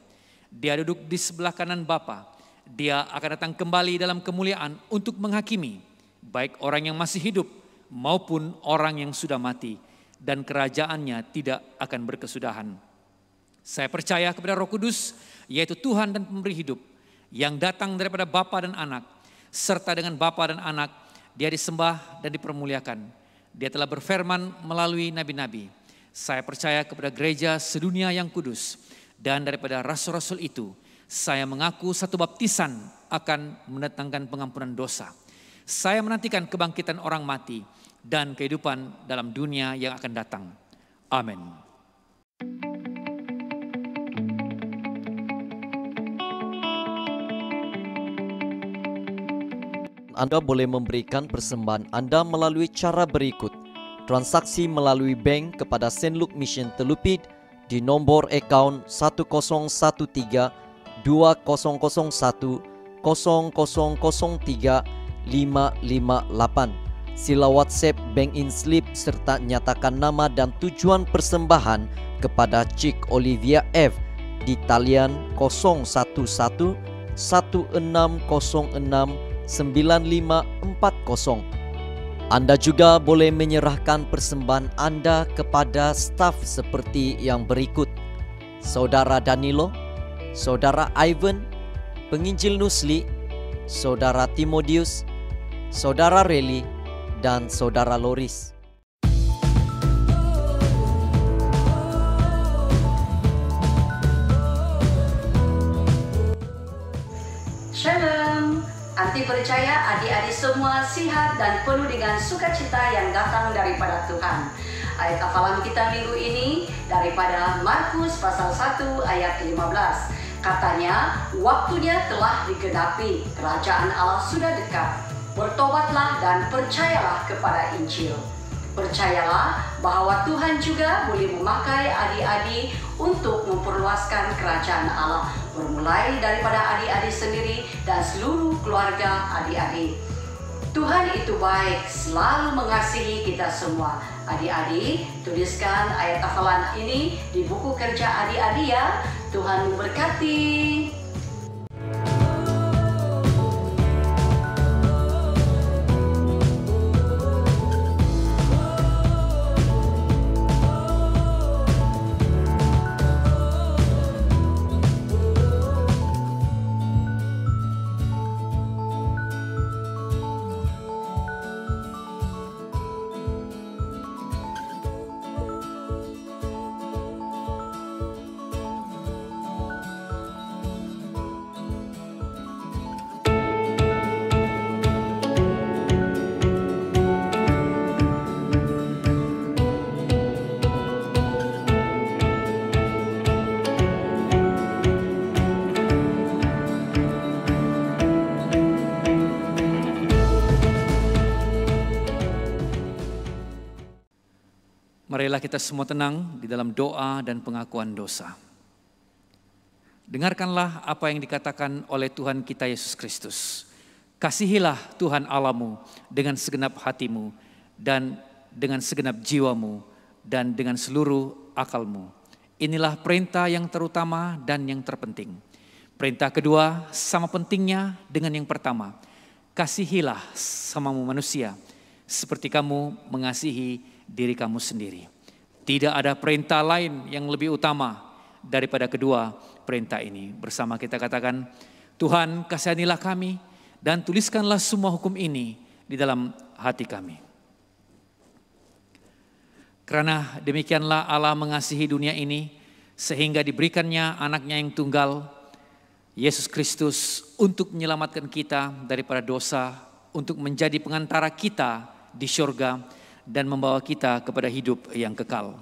Dia duduk di sebelah kanan Bapa. Dia akan datang kembali dalam kemuliaan untuk menghakimi, baik orang yang masih hidup maupun orang yang sudah mati. Dan kerajaannya tidak akan berkesudahan. Saya percaya kepada Roh Kudus, yaitu Tuhan dan pemberi hidup, yang datang daripada Bapa dan Anak, serta dengan Bapa dan Anak, dia disembah dan dipermuliakan. Dia telah berfirman melalui nabi-nabi. Saya percaya kepada gereja sedunia yang kudus, dan daripada rasul-rasul itu, saya mengaku satu baptisan akan mendatangkan pengampunan dosa. Saya menantikan kebangkitan orang mati dan kehidupan dalam dunia yang akan datang. Amin. Anda boleh memberikan persembahan Anda melalui cara berikut. Transaksi melalui bank kepada St. Luke Mission Telupit di nombor akaun 1013 2001 0003 558. Sila WhatsApp bank in slip serta nyatakan nama dan tujuan persembahan kepada Cik Olivia F di talian 011 1606 9540. Anda juga boleh menyerahkan persembahan Anda kepada staf seperti yang berikut: Saudara Danilo, Saudara Ivan, Penginjil Nusli, Saudara Timotius, Saudara Reli, dan Saudara Loris. Shalom. Anti percaya adik-adik semua sihat dan penuh dengan sukacita yang datang daripada Tuhan. Ayat hafalan kita minggu ini daripada Markus pasal 1 ayat 15. Katanya, waktunya telah digenapi, kerajaan Allah sudah dekat. Bertobatlah dan percayalah kepada Injil. Percayalah bahwa Tuhan juga boleh memakai adik-adik untuk memperluaskan kerajaan Allah, bermulai daripada adik-adik sendiri dan seluruh keluarga adik-adik. Tuhan itu baik, selalu mengasihi kita semua. Adik-adik, tuliskan ayat hafalan ini di buku kerja adik-adik ya. Tuhan memberkati. Marilah kita semua tenang di dalam doa dan pengakuan dosa. Dengarkanlah apa yang dikatakan oleh Tuhan kita Yesus Kristus. Kasihilah Tuhan Allahmu dengan segenap hatimu dan dengan segenap jiwamu dan dengan seluruh akalmu. Inilah perintah yang terutama dan yang terpenting. Perintah kedua sama pentingnya dengan yang pertama. Kasihilah samamu manusia seperti kamu mengasihi diri kamu sendiri. Tidak ada perintah lain yang lebih utama daripada kedua perintah ini. Bersama kita katakan, Tuhan kasihanilah kami dan tuliskanlah semua hukum ini di dalam hati kami. Karena demikianlah Allah mengasihi dunia ini sehingga diberikannya anaknya yang tunggal, Yesus Kristus, untuk menyelamatkan kita daripada dosa, untuk menjadi pengantara kita di syurga dan membawa kita kepada hidup yang kekal.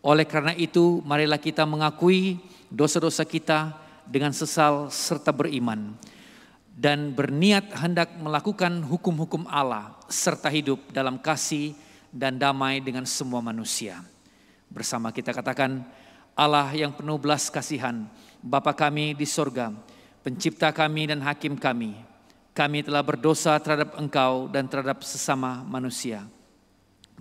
Oleh karena itu, marilah kita mengakui dosa-dosa kita dengan sesal serta beriman dan berniat hendak melakukan hukum-hukum Allah serta hidup dalam kasih dan damai dengan semua manusia. Bersama kita katakan, Allah yang penuh belas kasihan, Bapa kami di sorga, pencipta kami dan hakim kami telah berdosa terhadap Engkau dan terhadap sesama manusia,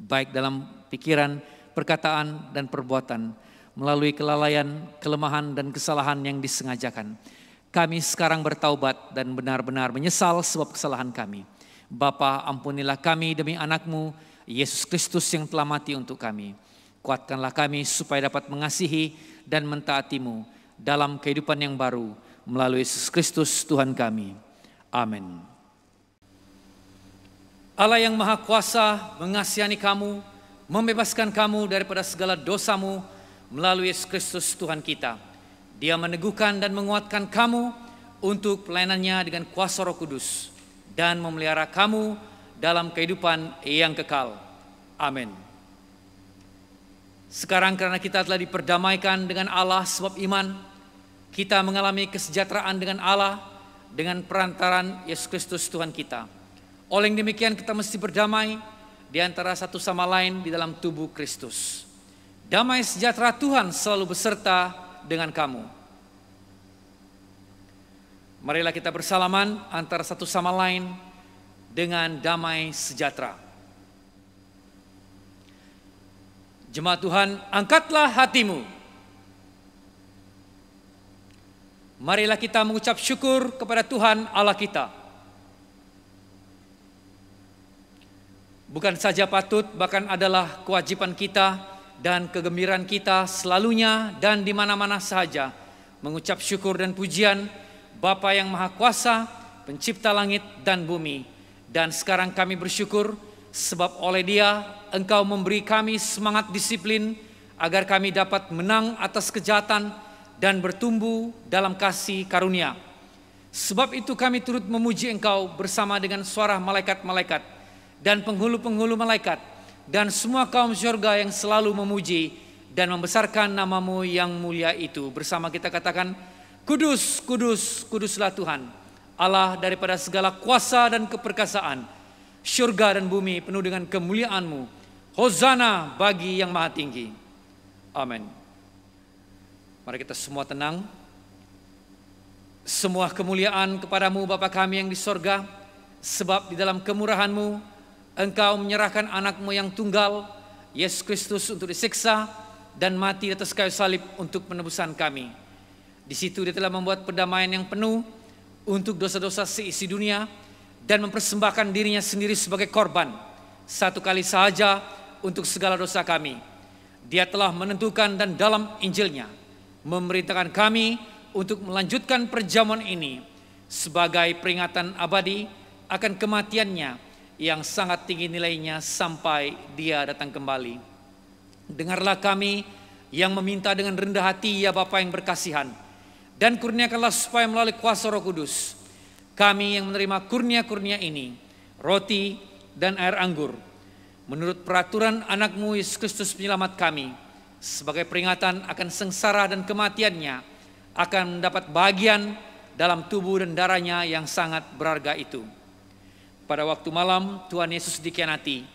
baik dalam pikiran, perkataan, dan perbuatan, melalui kelalaian, kelemahan, dan kesalahan yang disengajakan. Kami sekarang bertaubat dan benar-benar menyesal sebab kesalahan kami. Bapa, ampunilah kami demi anak-Mu, Yesus Kristus yang telah mati untuk kami. Kuatkanlah kami supaya dapat mengasihi dan mentaati-Mu dalam kehidupan yang baru, melalui Yesus Kristus Tuhan kami. Amin. Allah yang Maha Kuasa mengasihani kamu, membebaskan kamu daripada segala dosamu melalui Yesus Kristus Tuhan kita. Dia meneguhkan dan menguatkan kamu untuk pelayanannya dengan kuasa Roh Kudus dan memelihara kamu dalam kehidupan yang kekal. Amin. Sekarang karena kita telah diperdamaikan dengan Allah sebab iman, kita mengalami kesejahteraan dengan Allah dengan perantaran Yesus Kristus Tuhan kita. Oleh yang demikian kita mesti berdamai di antara satu sama lain di dalam tubuh Kristus. Damai sejahtera Tuhan selalu beserta dengan kamu. Marilah kita bersalaman antara satu sama lain dengan damai sejahtera. Jemaat Tuhan, angkatlah hatimu. Marilah kita mengucap syukur kepada Tuhan Allah kita. Bukan saja patut, bahkan adalah kewajiban kita dan kegembiraan kita selalunya dan di mana-mana saja mengucap syukur dan pujian Bapa yang Maha Kuasa, pencipta langit dan bumi. Dan sekarang kami bersyukur sebab oleh Dia Engkau memberi kami semangat disiplin agar kami dapat menang atas kejahatan dan bertumbuh dalam kasih karunia. Sebab itu kami turut memuji Engkau bersama dengan suara malaikat-malaikat dan penghulu-penghulu malaikat dan semua kaum surga yang selalu memuji dan membesarkan nama-Mu yang mulia itu. Bersama kita katakan, Kudus, kudus, kuduslah Tuhan, Allah daripada segala kuasa dan keperkasaan. Syurga dan bumi penuh dengan kemuliaan-Mu. Hosana bagi yang maha tinggi. Amin. Mari kita semua tenang. Semua kemuliaan kepadamu Bapa kami yang di sorga, sebab di dalam kemurahan-Mu Engkau menyerahkan anak-Mu yang tunggal, Yesus Kristus, untuk disiksa dan mati di atas kayu salib untuk penebusan kami. Di situ Dia telah membuat perdamaian yang penuh untuk dosa-dosa seisi dunia dan mempersembahkan dirinya sendiri sebagai korban satu kali sahaja untuk segala dosa kami. Dia telah menentukan dan dalam Injilnya memerintahkan kami untuk melanjutkan perjamuan ini sebagai peringatan abadi akan kematiannya yang sangat tinggi nilainya sampai Dia datang kembali. Dengarlah kami yang meminta dengan rendah hati, ya Bapa yang berkasihan, dan kurniakanlah supaya melalui kuasa Roh Kudus kami yang menerima kurnia-kurnia ini, roti dan air anggur, menurut peraturan anak-Mu Yesus Kristus penyelamat kami, sebagai peringatan akan sengsara dan kematiannya, akan mendapat bagian dalam tubuh dan darahnya yang sangat berharga itu. Pada waktu malam Tuhan Yesus dikhianati,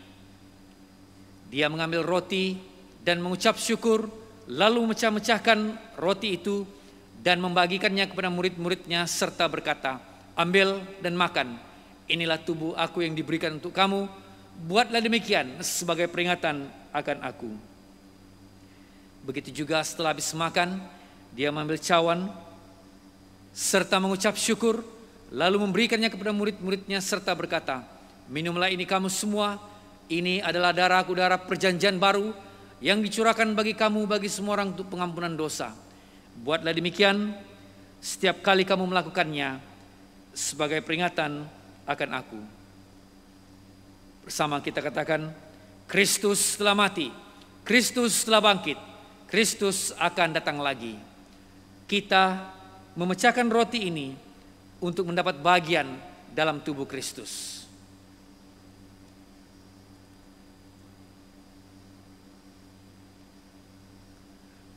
Dia mengambil roti dan mengucap syukur, lalu memecah-mecahkan roti itu dan membagikannya kepada murid-muridnya serta berkata, "Ambil dan makan, inilah tubuh aku yang diberikan untuk kamu, buatlah demikian sebagai peringatan akan aku." Begitu juga setelah habis makan, dia mengambil cawan serta mengucap syukur, lalu memberikannya kepada murid-muridnya serta berkata, "Minumlah ini kamu semua, ini adalah darahku, darah perjanjian baru yang dicurahkan bagi kamu, bagi semua orang untuk pengampunan dosa. Buatlah demikian setiap kali kamu melakukannya sebagai peringatan akan aku." Bersama kita katakan, Kristus telah mati, Kristus telah bangkit, Kristus akan datang lagi. Kita memecahkan roti ini untuk mendapat bagian dalam tubuh Kristus.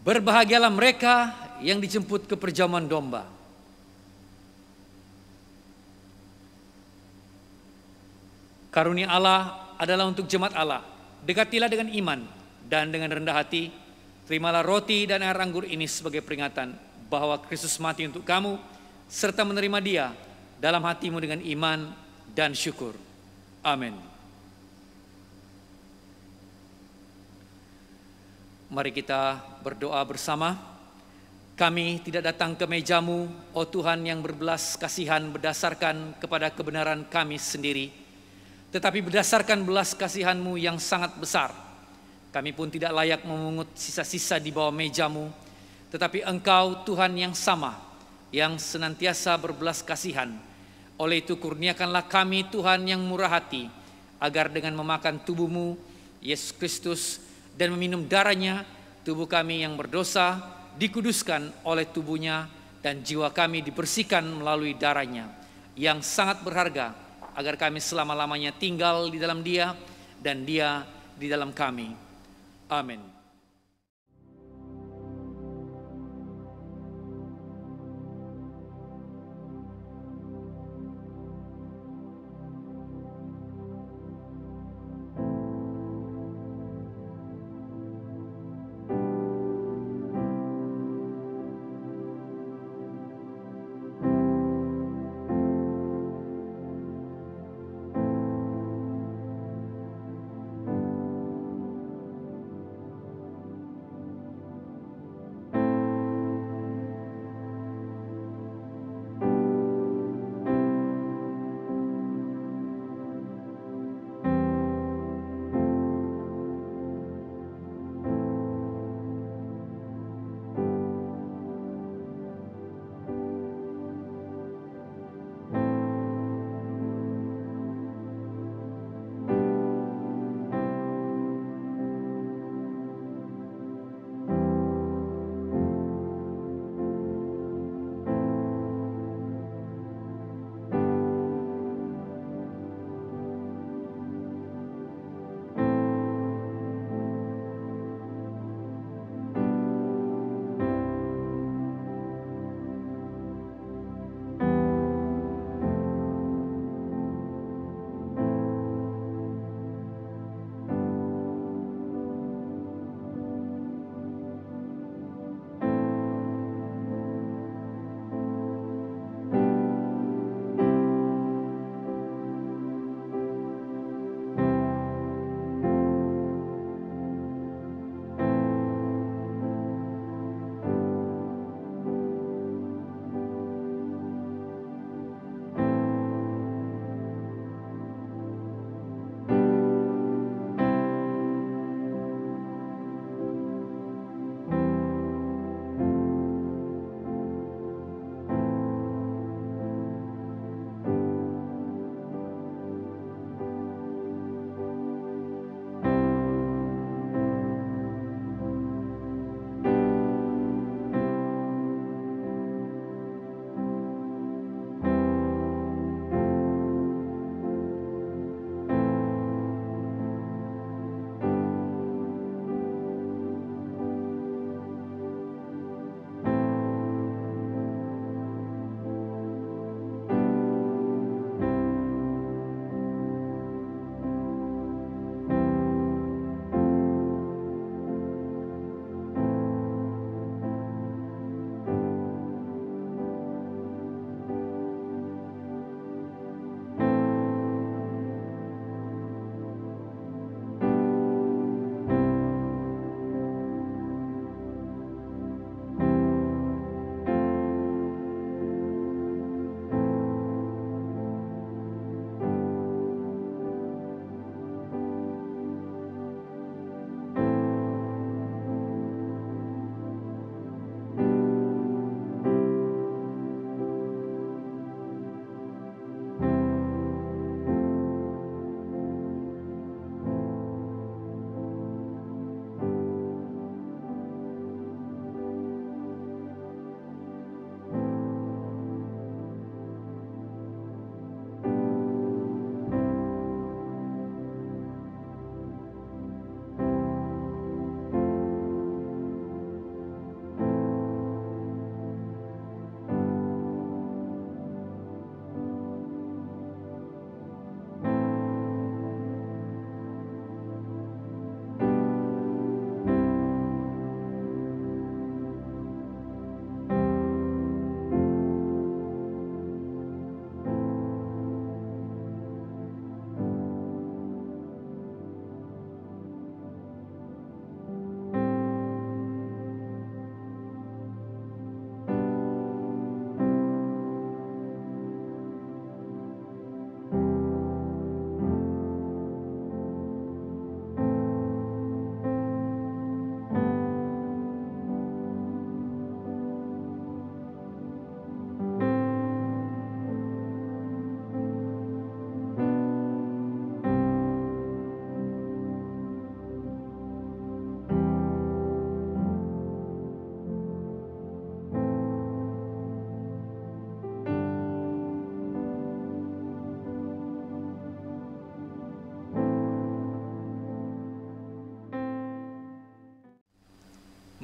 Berbahagialah mereka yang dijemput ke perjamuan domba. Karunia Allah adalah untuk jemaat Allah. Dekatilah dengan iman dan dengan rendah hati. Terimalah roti dan air anggur ini sebagai peringatan bahwa Kristus mati untuk kamu, serta menerima Dia dalam hatimu dengan iman dan syukur. Amin. Mari kita berdoa bersama. Kami tidak datang ke meja-Mu, oh Tuhan yang berbelas kasihan berdasarkan kepada kebenaran kami sendiri, tetapi berdasarkan belas kasihan-Mu yang sangat besar. Kami pun tidak layak memungut sisa-sisa di bawah meja-Mu, tetapi Engkau Tuhan yang sama, yang senantiasa berbelas kasihan. Oleh itu kurniakanlah kami Tuhan yang murah hati, agar dengan memakan tubuh-Mu, Yesus Kristus, dan meminum darahnya, tubuh kami yang berdosa dikuduskan oleh tubuhnya, dan jiwa kami dibersihkan melalui darahnya yang sangat berharga, agar kami selama-lamanya tinggal di dalam Dia dan Dia di dalam kami. Amin.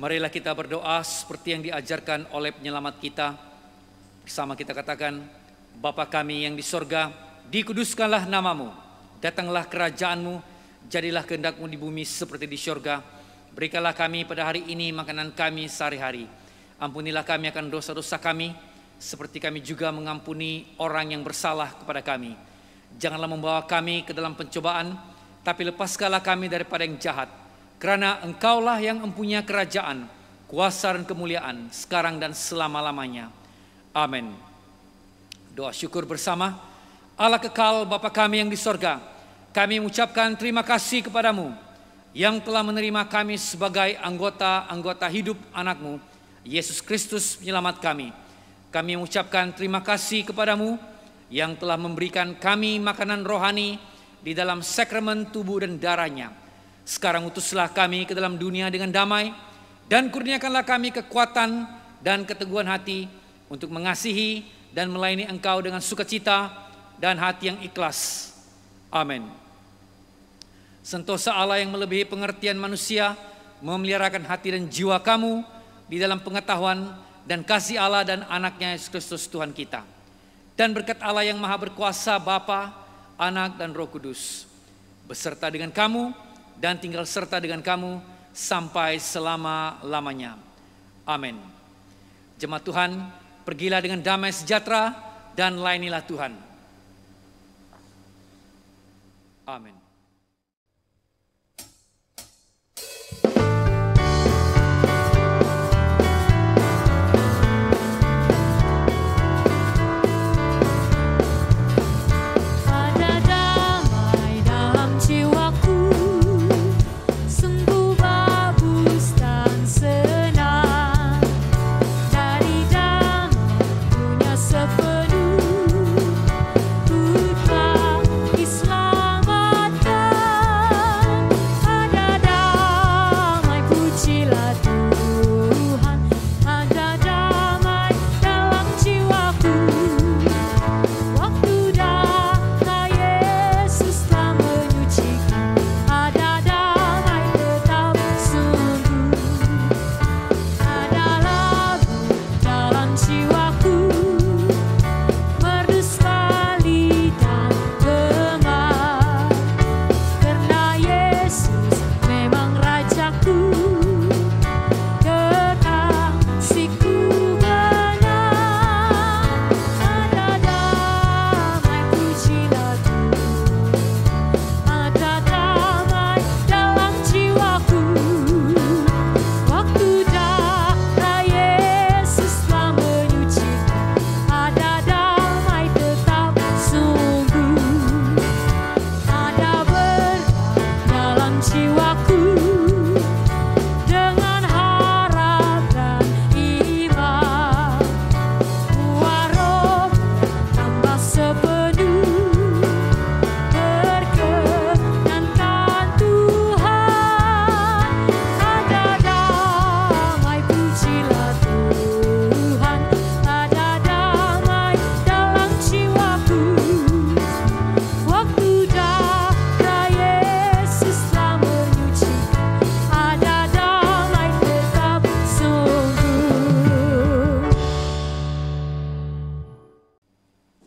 Marilah kita berdoa seperti yang diajarkan oleh penyelamat kita. Bersama kita katakan, Bapa kami yang di sorga, dikuduskanlah namamu, datanglah kerajaanmu, jadilah kehendak-Mu di bumi seperti di sorga. Berikanlah kami pada hari ini makanan kami sehari-hari. Ampunilah kami akan dosa-dosa kami, seperti kami juga mengampuni orang yang bersalah kepada kami. Janganlah membawa kami ke dalam pencobaan, tapi lepaskanlah kami daripada yang jahat. Karena Engkaulah yang mempunyai kerajaan, kuasa dan kemuliaan, sekarang dan selama-lamanya. Amin. Doa syukur bersama. Allah kekal Bapa kami yang di sorga, kami mengucapkan terima kasih kepadamu yang telah menerima kami sebagai anggota hidup anak-Mu, Yesus Kristus penyelamat kami. Kami mengucapkan terima kasih kepadamu yang telah memberikan kami makanan rohani di dalam sakramen tubuh dan darah-Nya. Sekarang utuslah kami ke dalam dunia dengan damai, dan kurniakanlah kami kekuatan dan keteguhan hati untuk mengasihi dan melayani Engkau dengan sukacita dan hati yang ikhlas. Amin. Sentosa Allah yang melebihi pengertian manusia memeliharakan hati dan jiwa kamu di dalam pengetahuan dan kasih Allah dan anaknya Yesus Kristus Tuhan kita. Dan berkat Allah yang maha berkuasa Bapa, Anak dan Roh Kudus beserta dengan kamu dan tinggal serta dengan kamu sampai selama-lamanya. Amin. Jemaat Tuhan, pergilah dengan damai sejahtera dan layanilah Tuhan. Amin.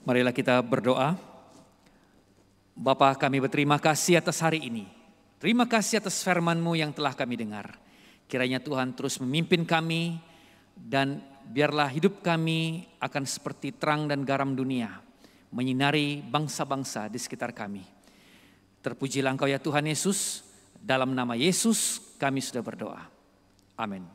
Marilah kita berdoa. Bapa, kami berterima kasih atas hari ini. Terima kasih atas firman-Mu yang telah kami dengar. Kiranya Tuhan terus memimpin kami dan biarlah hidup kami akan seperti terang dan garam dunia, menyinari bangsa-bangsa di sekitar kami. Terpujilah Engkau ya Tuhan Yesus. Dalam nama Yesus kami sudah berdoa. Amin.